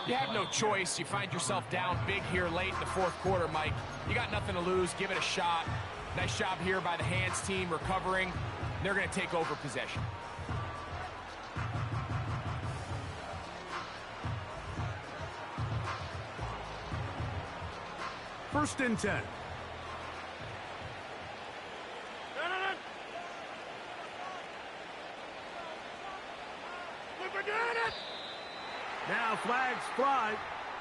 You have no choice. You find yourself down big here late in the fourth quarter, Mike. You got nothing to lose. Give it a shot. Nice job here by the hands team recovering. They're going to take over possession. First and 10. Now flags fly.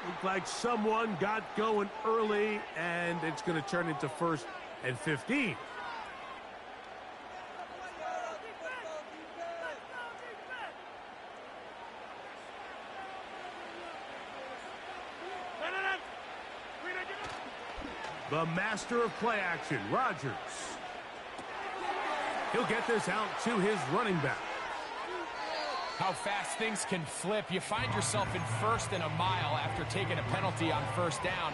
Looks like someone got going early, and it's going to turn into first and 15. The master of play action, Rodgers. He'll get this out to his running back. How fast things can flip. You find yourself in first and a mile after taking a penalty on first down.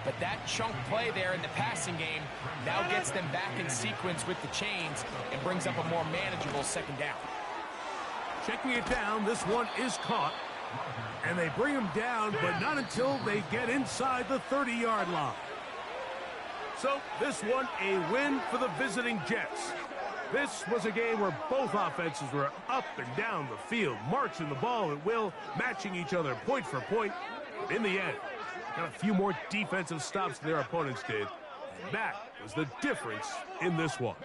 But that chunk play there in the passing game now gets them back in sequence with the chains and brings up a more manageable second down. Checking it down, this one is caught. And they bring him down, but not until they get inside the 30-yard line. So this one a win for the visiting Jets. This was a game where both offenses were up and down the field, marching the ball at will, matching each other point for point. In the end, got a few more defensive stops than their opponents did. That was the difference in this one.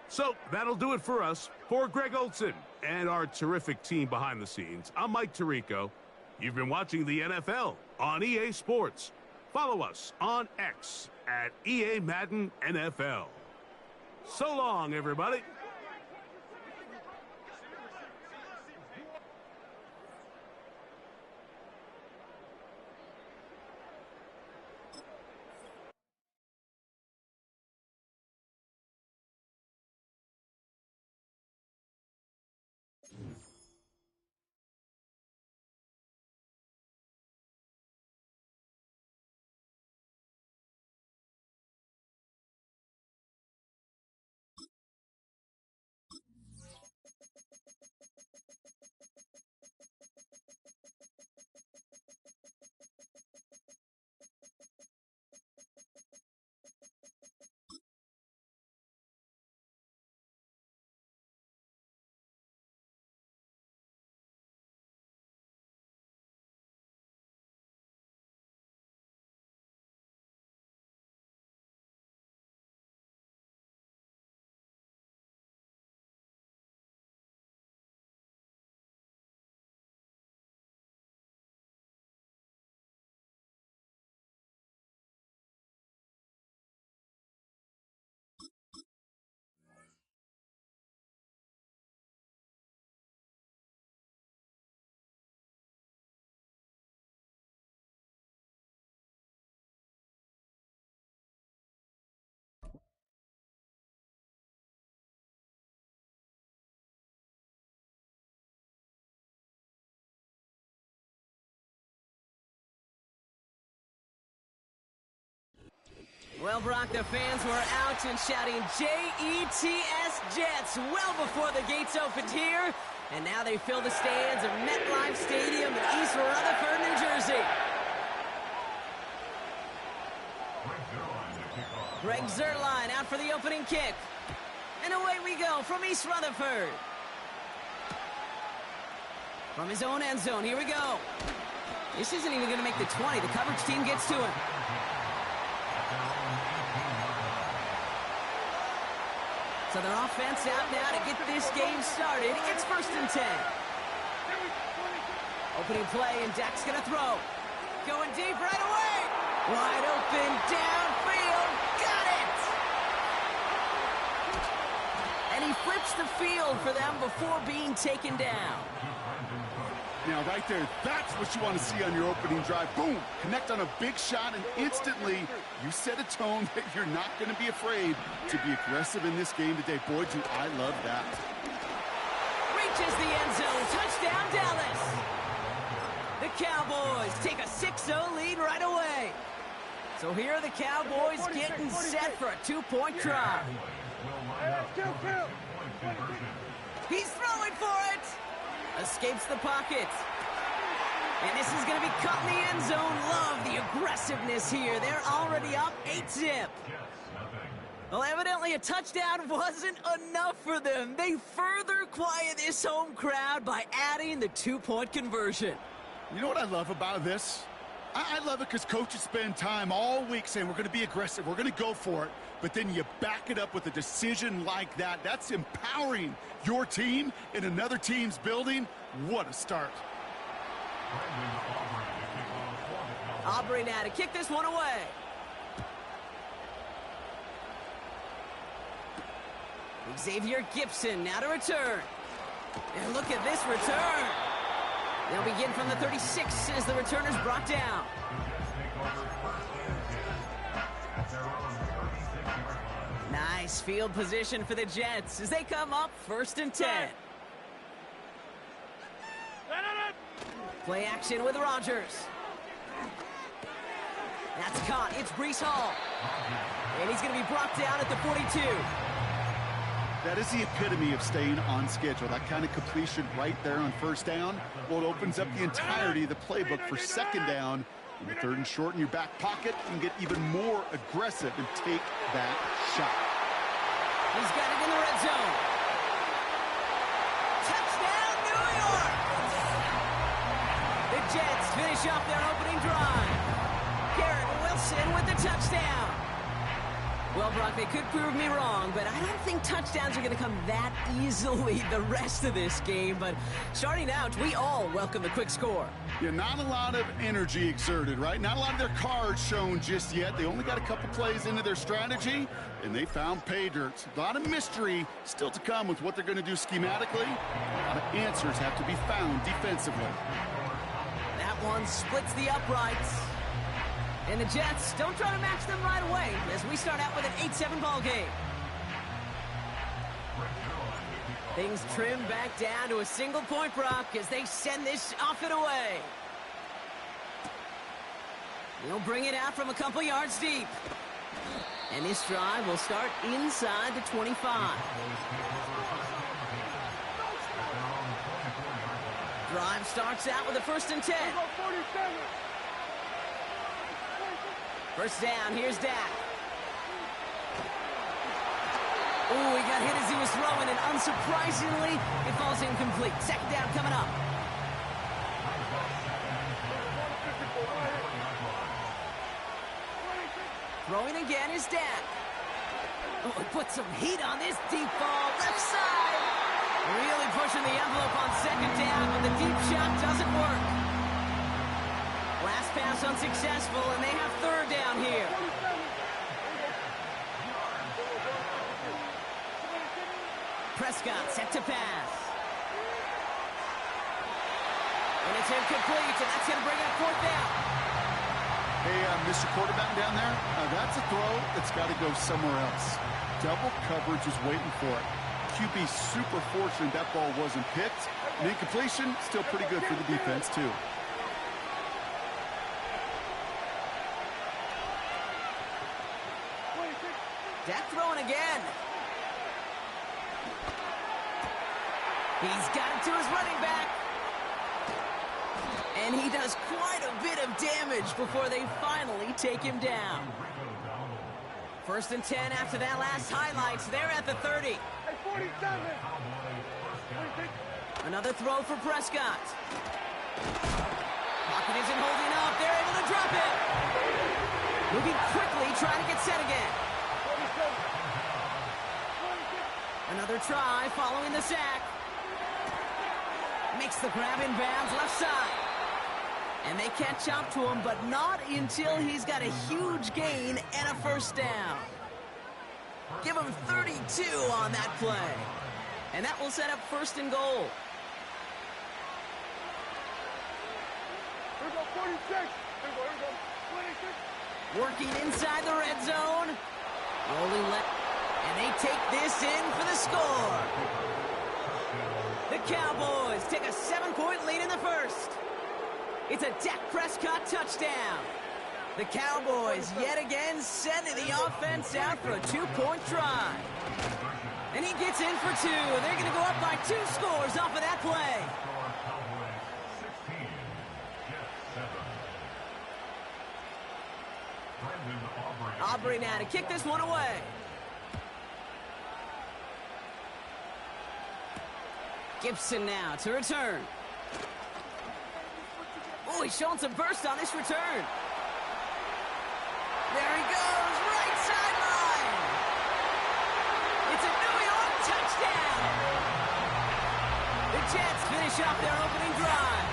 So that'll do it for us. For Greg Olson and our terrific team behind the scenes, I'm Mike Tirico. You've been watching the NFL on EA Sports. Follow us on X at EA Madden NFL. So long, everybody. Well, Brock, the fans were out and shouting J-E-T-S Jets well before the gates opened here. And now they fill the stands of MetLife Stadium in East Rutherford, New Jersey. Greg Zerline out for the opening kick. And away we go from East Rutherford. From his own end zone, here we go. This isn't even going to make the 20. The coverage team gets to him. So their offense out now to get this game started. It's 1st and 10. Opening play, and Dak's going to throw. Going deep right away. Wide open, downfield. Got it! And he flips the field for them before being taken down. Now, right there, that's what you want to see on your opening drive. Boom! Connect on a big shot, and instantly you set a tone that you're not going to be afraid to be aggressive in this game today. Boy, do I love that. Reaches the end zone. Touchdown, Dallas. The Cowboys take a 6-0 lead right away. So here are the Cowboys getting set for a 2-point try. He's throwing for it. Escapes the pocket. And this is going to be caught in the end zone. Love the aggressiveness here. They're already up 8-zip. Well, evidently a touchdown wasn't enough for them. They further quiet this home crowd by adding the 2-point conversion. You know what I love about this? I love it because coaches spend time all week saying we're going to be aggressive, we're going to go for it, but then you back it up with a decision like that. That's empowering your team in another team's building. What a start. Aubrey now to kick this one away. Xavier Gibson now to return. And look at this return. They'll begin from the 36 as the returner's brought down. Nice field position for the Jets as they come up 1st and 10. Play action with Rodgers. That's caught. It's Breece Hall. And he's going to be brought down at the 42. That is the epitome of staying on schedule. That kind of completion right there on 1st down. Well, it opens up the entirety of the playbook for 2nd down. In the 3rd and short in your back pocket, you can get even more aggressive and take that shot. He's got it in the red zone. Touchdown, New York! The Jets finish off their opening drive. Garrett Wilson with the touchdown. Well, Brock, they could prove me wrong, but I don't think touchdowns are going to come that easily the rest of this game. But starting out, we all welcome the quick score. Yeah, not a lot of energy exerted, right? Not a lot of their cards shown just yet. They only got a couple plays into their strategy, and they found pay dirt. A lot of mystery still to come with what they're going to do schematically. A lot of answers have to be found defensively. That one splits the uprights. And the Jets don't try to match them right away as we start out with an 8-7 ball game. Things trim back down to a single point, Brock, as they send this off and away. They'll bring it out from a couple yards deep. And this drive will start inside the 25. Drive starts out with a 1st and 10. 1st down, here's Dak. Ooh, he got hit as he was throwing, and unsurprisingly, it falls incomplete. 2nd down coming up. Throwing again is Dak. Oh, he put some heat on this deep ball, left side. Really pushing the envelope on 2nd down, but the deep shot doesn't work. Last pass unsuccessful, and they have 3rd down here. Prescott set to pass. And it's incomplete, and that's going to bring up 4th down. Hey, Mr. Quarterback down there, that's a throw that's got to go somewhere else. Double coverage is waiting for it. QB super fortunate that ball wasn't picked. And incompletion, still pretty good for the defense, too. Check throwing again. He's got it to his running back. And he does quite a bit of damage before they finally take him down. 1st and 10 after that last highlights. They're at the 30. Hey, 47. Another throw for Prescott. Pocket isn't holding up. They're able to drop it. Moving quickly, trying to get set again. Another try following the sack. Makes the grab in bounds left side. And they catch up to him, but not until he's got a huge gain and a 1st down. Give him 32 on that play. And that will set up 1st and goal. Here we go, 46. Here we go, 26. Working inside the red zone. Rolling left. And they take this in for the score. The Cowboys take a 7-point lead in the 1st. It's a Dak Prescott touchdown. The Cowboys yet again sending the offense out for a 2-point try. And he gets in for 2. They're going to go up by 2 scores off of that play. Aubrey now to kick this one away. Gibson now to return. Oh, he's showing some burst on this return. There he goes, right sideline. It's a New York touchdown. The Jets finish off their opening drive.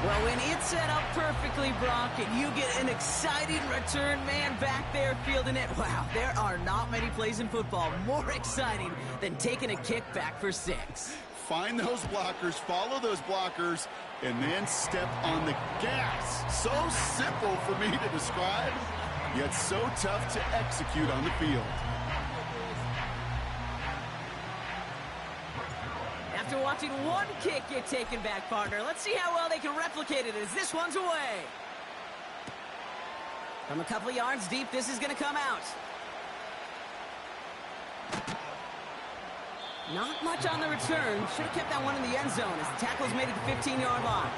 Well, when it's set up perfectly, Brock, and you get an exciting return man back there fielding it, wow, there are not many plays in football more exciting than taking a kick back for 6. Find those blockers, follow those blockers, and then step on the gas. So simple for me to describe, yet so tough to execute on the field. After watching one kick get taken back, partner, let's see how well they can replicate it as this one's away. From a couple of yards deep, this is going to come out. Not much on the return. Should have kept that one in the end zone as the tackle's made at the 15-yard line.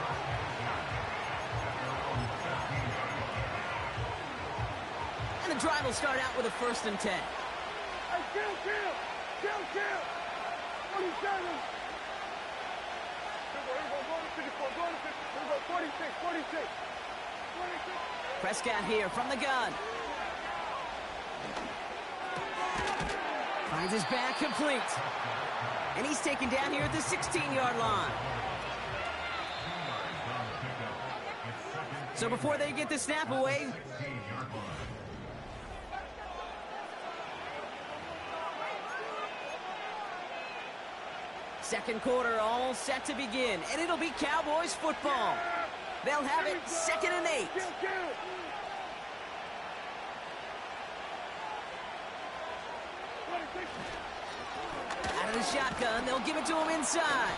And the drive will start out with a 1st and 10. Hey, kill. 47. Here we go, go to 54, go to 50. Here we go, 46. Prescott here from the gun. Finds his back complete. And he's taken down here at the 16-yard line. So before they get the snap away, second quarter all set to begin, and it'll be Cowboys football. They'll have it 2nd and 8. Out of the shotgun, they'll give it to him inside.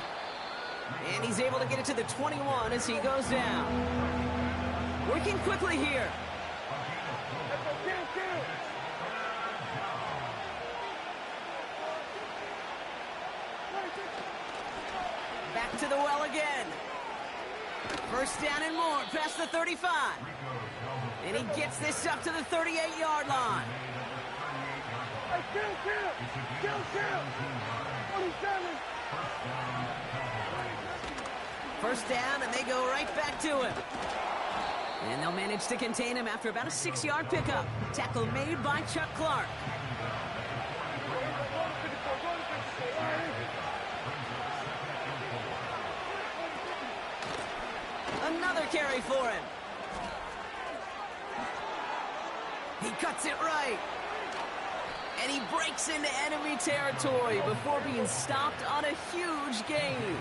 And he's able to get it to the 21 as he goes down. Working quickly here. Back to the well again. 1st down and more past the 35. And he gets this up to the 38-yard line. Kill. 27. 1st down, and they go right back to him. And they'll manage to contain him after about a 6-yard pickup. Tackle made by Chuck Clark. Another carry for him. He cuts it right. And he breaks into enemy territory before being stopped on a huge gain.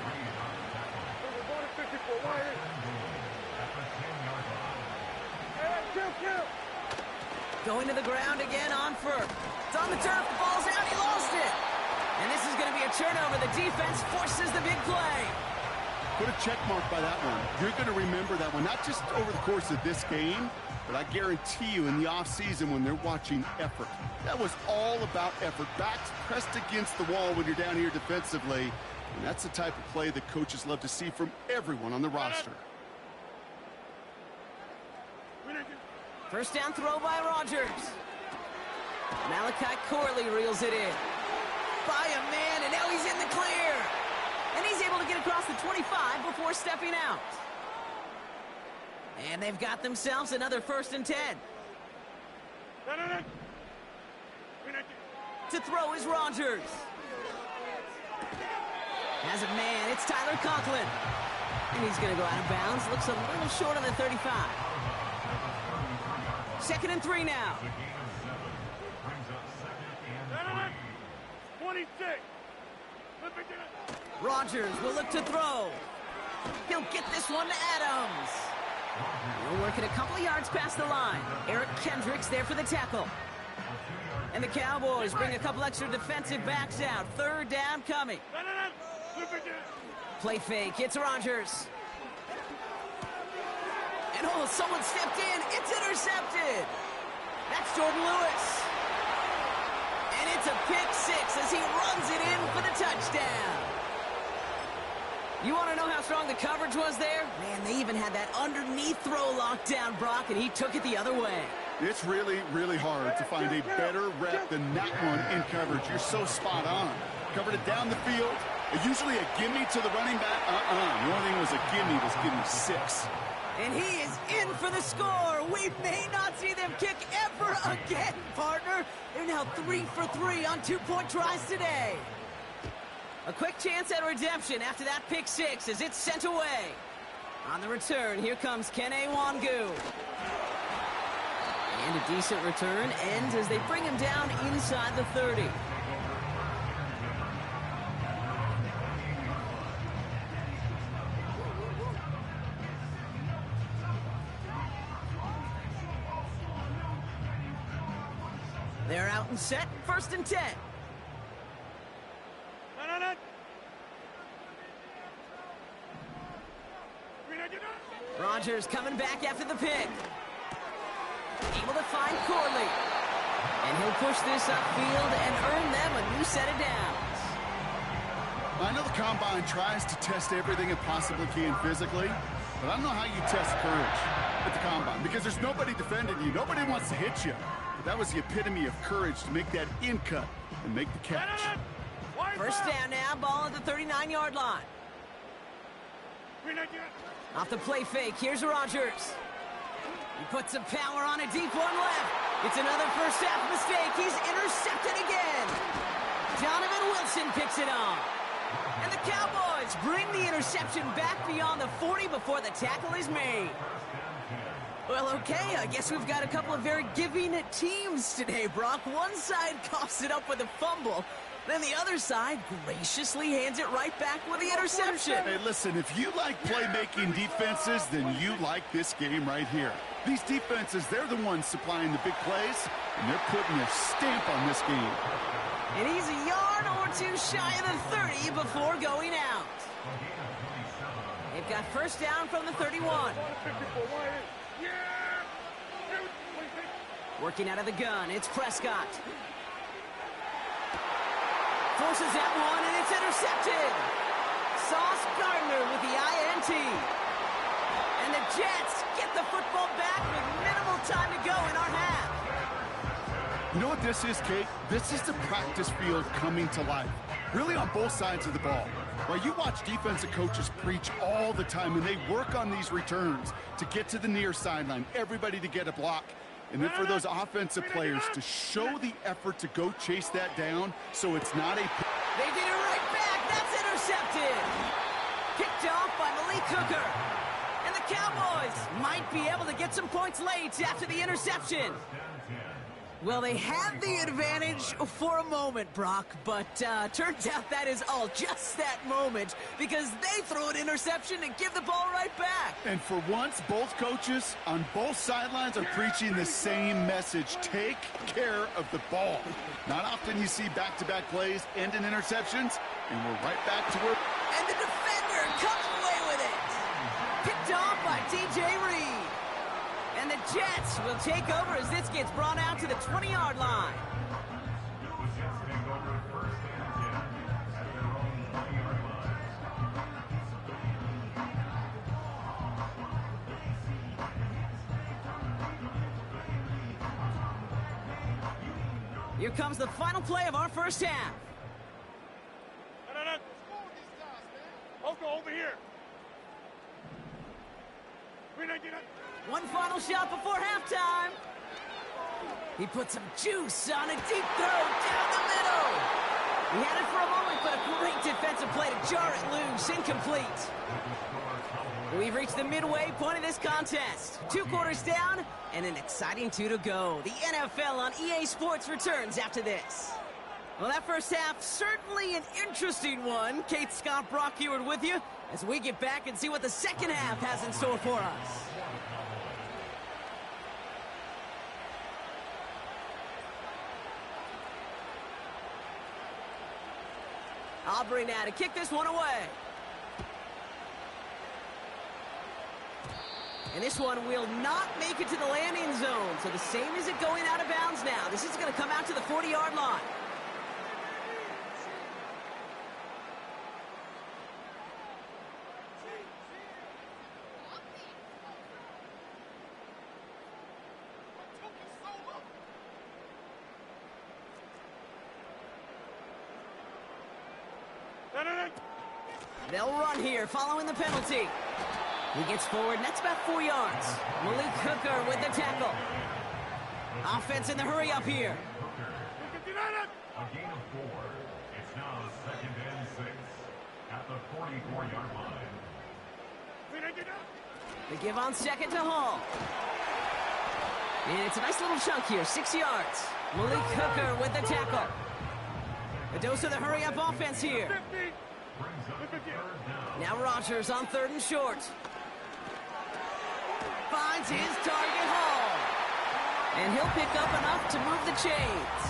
Going to the ground again on first. It's on the turf, the ball's out, he lost it. And this is going to be a turnover. The defense forces the big play. Put a check mark by that one. You're going to remember that one, not just over the course of this game, But I guarantee you in the offseason when they're watching effort, that was all about effort. Backs pressed against the wall when you're down here defensively. And that's the type of play that coaches love to see from everyone on the roster. First down throw by Rodgers. Malachi Corley reels it in. By a man, and now he's in the clear. And he's able to get across the 25 before stepping out. And they've got themselves another 1st and 10. To throw is Rodgers. Has a man, it's Tyler Conklin. And he's going to go out of bounds. Looks a little short on the 35. 2nd and 3 now. 26. Rodgers will look to throw. He'll get this one to Adams. He'll work it a couple of yards past the line. Eric Kendricks there for the tackle. And the Cowboys bring a couple extra defensive backs out. 3rd down coming. Play fake. It's Rodgers. And oh, someone stepped in. It's intercepted. That's Jordan Lewis. And it's a pick 6 as he runs it in for the touchdown. You want to know how strong the coverage was there? Man, they even had that underneath throw locked down, Brock, and he took it the other way. It's really, really hard to find a better rep than that one in coverage. You're so spot on. Covered it down the field. Usually a gimme to the running back. The only thing was a gimme was gimme 6. And he is in for the score. We may not see them kick ever again, partner. They're now 3 for 3 on 2-point tries today. A quick chance at redemption after that pick 6 as it's sent away. On the return, here comes Kene Nwangwu. And a decent return ends as they bring him down inside the 30. They're out and set, 1st and 10. Rodgers coming back after the pick. Able to find Corley. And he'll push this upfield and earn them a new set of downs. I know the Combine tries to test everything it possibly can physically, but I don't know how you test courage at the Combine because there's nobody defending you. Nobody wants to hit you. But that was the epitome of courage to make that in cut and make the catch. 1st down now, ball at the 39-yard line. Off the play fake, here's Rodgers. He puts some power on a deep one left. It's another first half mistake. He's intercepted again. Donovan Wilson picks it on. And the Cowboys bring the interception back beyond the 40 before the tackle is made. Well, okay, I guess we've got a couple of very giving teams today, Brock. One side coughs it up with a fumble. Then the other side graciously hands it right back with the interception. Hey, listen, if you like playmaking defenses, then you like this game right here. These defenses, they're the ones supplying the big plays, and they're putting their stamp on this game. And he's a yard or two shy of the 30 before going out. They've got 1st down from the 31. Working out of the gun, it's Prescott. Forces that one, and it's intercepted. Sauce Gardner with the INT. And the Jets get the football back with minimal time to go in our half. You know what this is, Kate? This is the practice field coming to life. Really on both sides of the ball. Right, you watch defensive coaches preach all the time, and they work on these returns to get to the near sideline, everybody to get a block. And then for those offensive players to show the effort to go chase that down so it's not a... They did it right back. That's intercepted. Picked off by Malik Hooker. And the Cowboys might be able to get some points late after the interception. Well, they had the advantage for a moment, Brock, but turns out that is all just that moment because they throw an interception and give the ball right back. And for once, both coaches on both sidelines are preaching the same message. Take care of the ball. Not often you see back-to-back plays end in interceptions, and we're right back to work. And the defender comes away with it. Picked off by DJ Reed. And the Jets will take over as this gets brought out to the 20-yard line. The Jets take over first and 10 at their own 20-yard line. Here comes the final play of our first half. Let's go over here. One final shot before halftime. He put some juice on a deep throw down the middle. He had it for a moment, but a great defensive play to jar it loose. Incomplete. We've reached the midway point of this contest. 2 quarters down and an exciting 2 to go. The NFL on EA Sports returns after this. Well, that first half, certainly an interesting one. Kate, Scott, Brock Ewart with you as we get back and see what the second half has in store for us. Aubrey now to kick this one away. And this one will not make it to the landing zone. So the same as it going out of bounds now. This is going to come out to the 40-yard line. They'll run here following the penalty. He gets forward, and that's about 4 yards. Malik Hooker with the tackle. Offense in the hurry up here. A gain of 4. It's now 2nd and 6 at the 44-yard line. They give on second to Hall. And it's a nice little chunk here, 6 yards. Malik Hooker with the tackle. A dose of the hurry up offense here. Now Rodgers on 3rd and short. Finds his target, Hall. And he'll pick up enough to move the chains.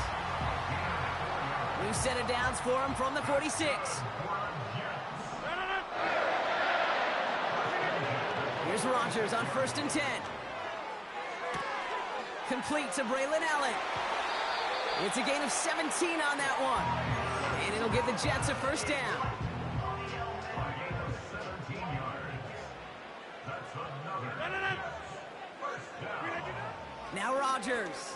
New set of downs for him from the 46. Here's Rodgers on 1st and 10. Complete to Braylon Allen. It's a gain of 17 on that one. And it'll give the Jets a first down. Now Rodgers.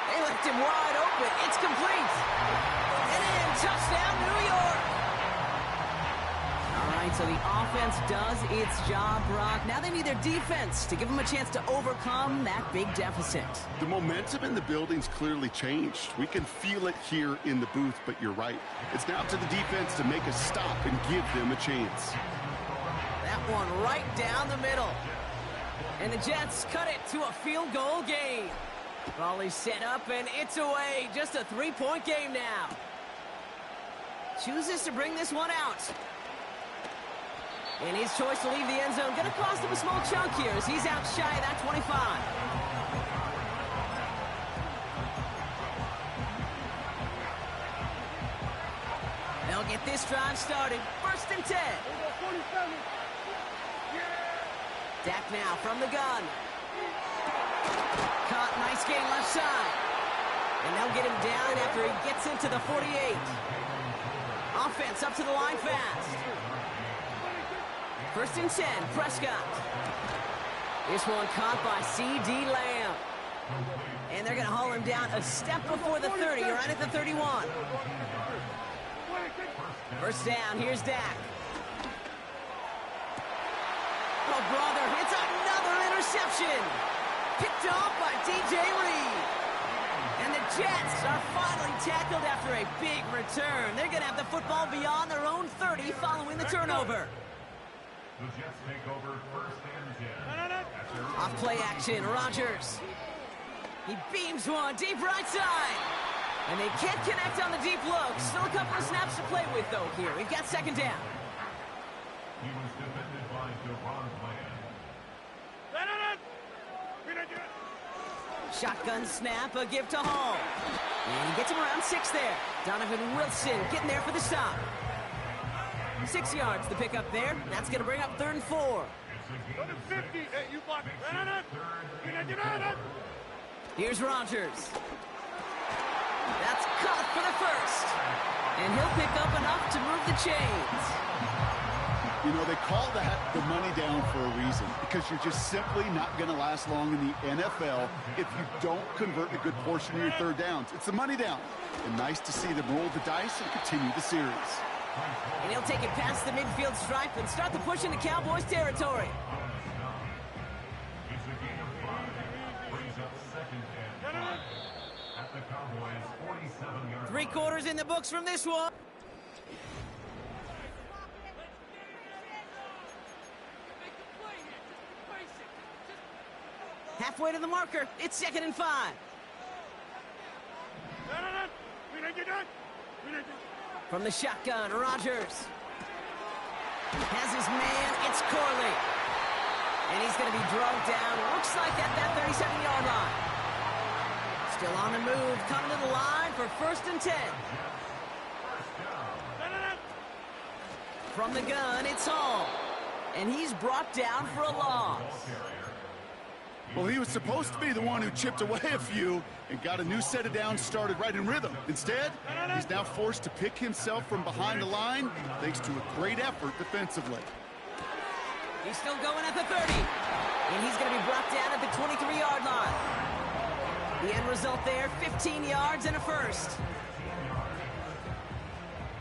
They left him wide open. It's complete. And in, touchdown, New York. All right, so the offense does its job, Brock. Now they need their defense to give them a chance to overcome that big deficit. The momentum in the building's clearly changed. We can feel it here in the booth, but you're right. It's now to the defense to make a stop and give them a chance. That one right down the middle. And the Jets cut it to a field goal game. Volley set up, and it's away. Just a 3-point game now. Chooses to bring this one out. And his choice to leave the end zone going to cost him a small chunk here as he's out shy of that 25. They'll get this drive started. 1st and 10. Dak now from the gun. Caught, nice gain left side. And they'll get him down after he gets into the 48. Offense up to the line fast. 1st and 10, Prescott. This one caught by C.D. Lamb. And they're going to haul him down a step before the 30, right at the 31. First down, here's Dak. Oh, brother, it's another interception. Picked off by D.J. Reed. And the Jets are finally tackled after a big return. They're going to have the football beyond their own 30 following the turnover. The Jets take over 1st and 10. Off play action, Rodgers. He beams one deep right side. And they can't connect on the deep look. Still a couple of snaps to play with, though, here. We've got 2nd down. He was defended by Devon Bland. Shotgun snap, a give to Hall. And he gets him around 6 there. Donovan Wilson getting there for the stop. 6 yards to pick up there. That's going to bring up 3rd and 4. It's Go to 50. Hey, you block. Here's Rodgers. That's caught for the first. And he'll pick up enough to move the chains. You know, they call that the money down for a reason, because you're just simply not going to last long in the NFL if you don't convert a good portion of your third downs. It's the money down. And nice to see them roll the dice and continue the series. And he'll take it past the midfield stripe and start the push into Cowboys territory. It's a gain of 5. Brings up second and 5. At the Cowboys' 47-yard line. 3 quarters in the books from this one. Halfway to the marker. It's 2nd and 5. From the shotgun, Rodgers has his man. It's Corley. And he's going to be drugged down. Looks like at that 37-yard line. Still on the move. Coming to the line for 1st and 10. From the gun, it's Hall. And he's brought down for a loss. Well, he was supposed to be the one who chipped away a few and got a new set of downs started right in rhythm. Instead, he's now forced to pick himself from behind the line thanks to a great effort defensively. He's still going at the 30. And he's going to be brought down at the 23-yard line. The end result there, 15 yards and a first.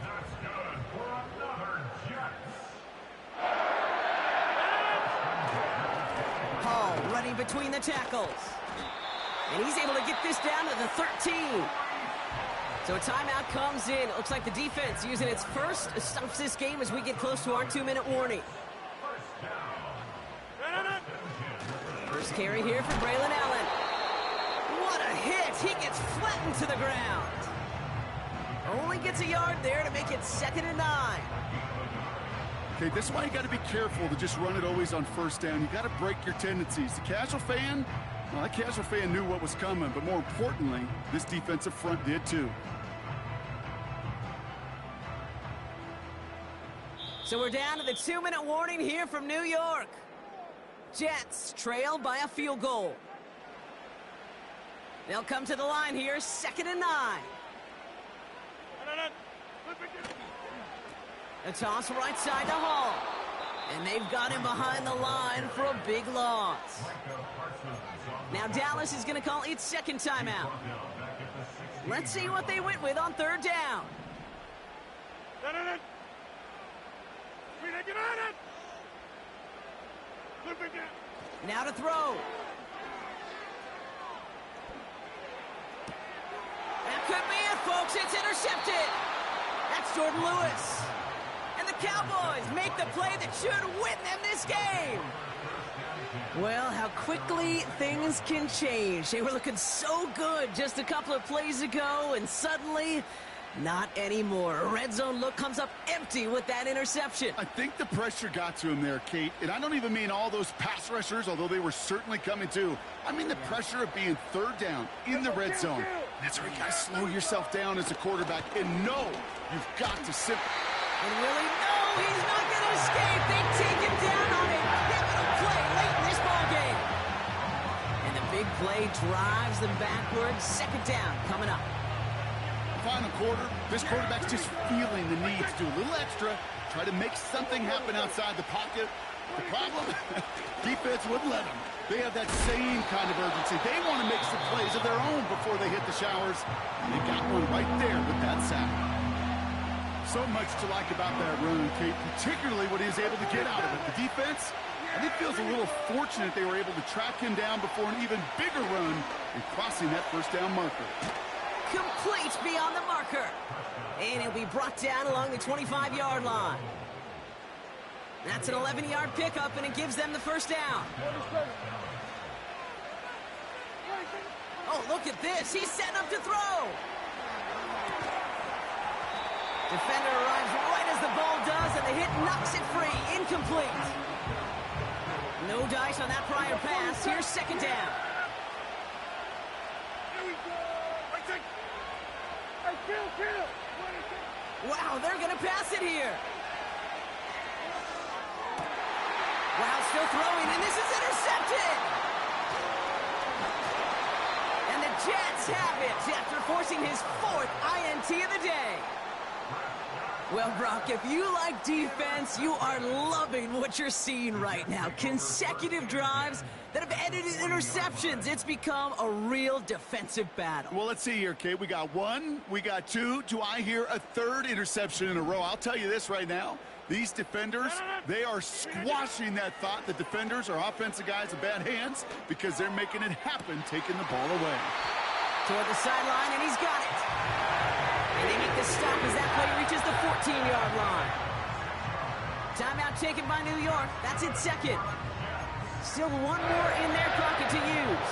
That's good for another Jets. Hall running between the tackles. And he's able to get this down to the 13. So a timeout comes in. It looks like the defense using its first stops this game as we get close to our 2-minute warning. First carry here for Braylon Allen. What a hit! He gets flattened to the ground. Only gets a yard there to make it 2nd and 9. Okay, this is why you got to be careful to just run it always on 1st down. You got to break your tendencies. The casual fan, well, that casual fan knew what was coming, but more importantly, this defensive front did too. So we're down to the 2-minute warning here from New York. Jets trail by a field goal. They'll come to the line here, 2nd and 9. A toss right side to Hall. And they've got him behind the line for a big loss. Now Dallas is going to call its 2nd timeout. Let's see what they went with on 3rd down. Now to throw. That could be it, folks. It's intercepted. That's Jordan Lewis. And the Cowboys make the play that should win them this game. Well, how quickly things can change. They were looking so good just a couple of plays ago, and suddenly, not anymore. A red zone look comes up empty with that interception. I think the pressure got to him there, Kate. And I don't even mean all those pass rushers, although they were certainly coming too. I mean the pressure of being 3rd down in the red zone. That's where you got to slow yourself down as a quarterback and know you've got to simply... And Willie, no, he's not going to escape. They take him down on a pivotal play late in this ballgame. And the big play drives them backwards. 2nd down coming up. Final quarter, this quarterback's just feeling the need to do a little extra, try to make something happen outside the pocket. The problem, defense wouldn't let them. They have that same kind of urgency. They want to make some plays of their own before they hit the showers. And they got one right there with that sack. So much to like about that run, Kate, particularly what he was able to get out of it. The defense, I think, feels a little fortunate they were able to track him down before an even bigger run and crossing that 1st down marker. Complete beyond the marker. And he'll be brought down along the 25-yard line. That's an 11-yard pickup, and it gives them the 1st down. Oh, look at this. He's setting up to throw. Defender arrives right as the ball does, and the hit knocks it free. Incomplete. No dice on that prior pass. Here's 2nd down. Wow, they're going to pass it here. Wow, still throwing, and this is intercepted! And the Jets have it after forcing his 4th INT of the day. Well, Brock, if you like defense, you are loving what you're seeing right now. Consecutive drives that have ended in interceptions. It's become a real defensive battle. Well, let's see here, Kate. We got 1, we got 2. Do I hear a 3rd interception in a row? I'll tell you this right now. These defenders, they are squashing that thought. The defenders are offensive guys in bad hands because they're making it happen, taking the ball away. Toward the sideline, and he's got it. And they make the stop as that play reaches the 14-yard line. Timeout taken by New York. That's its 2nd. Still 1 more in their pocket to use.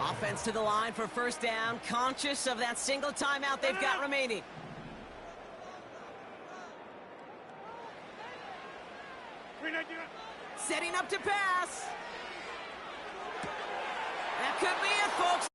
Offense to the line for 1st down, conscious of that single timeout they've got remaining. Setting up to pass. That could be it, folks.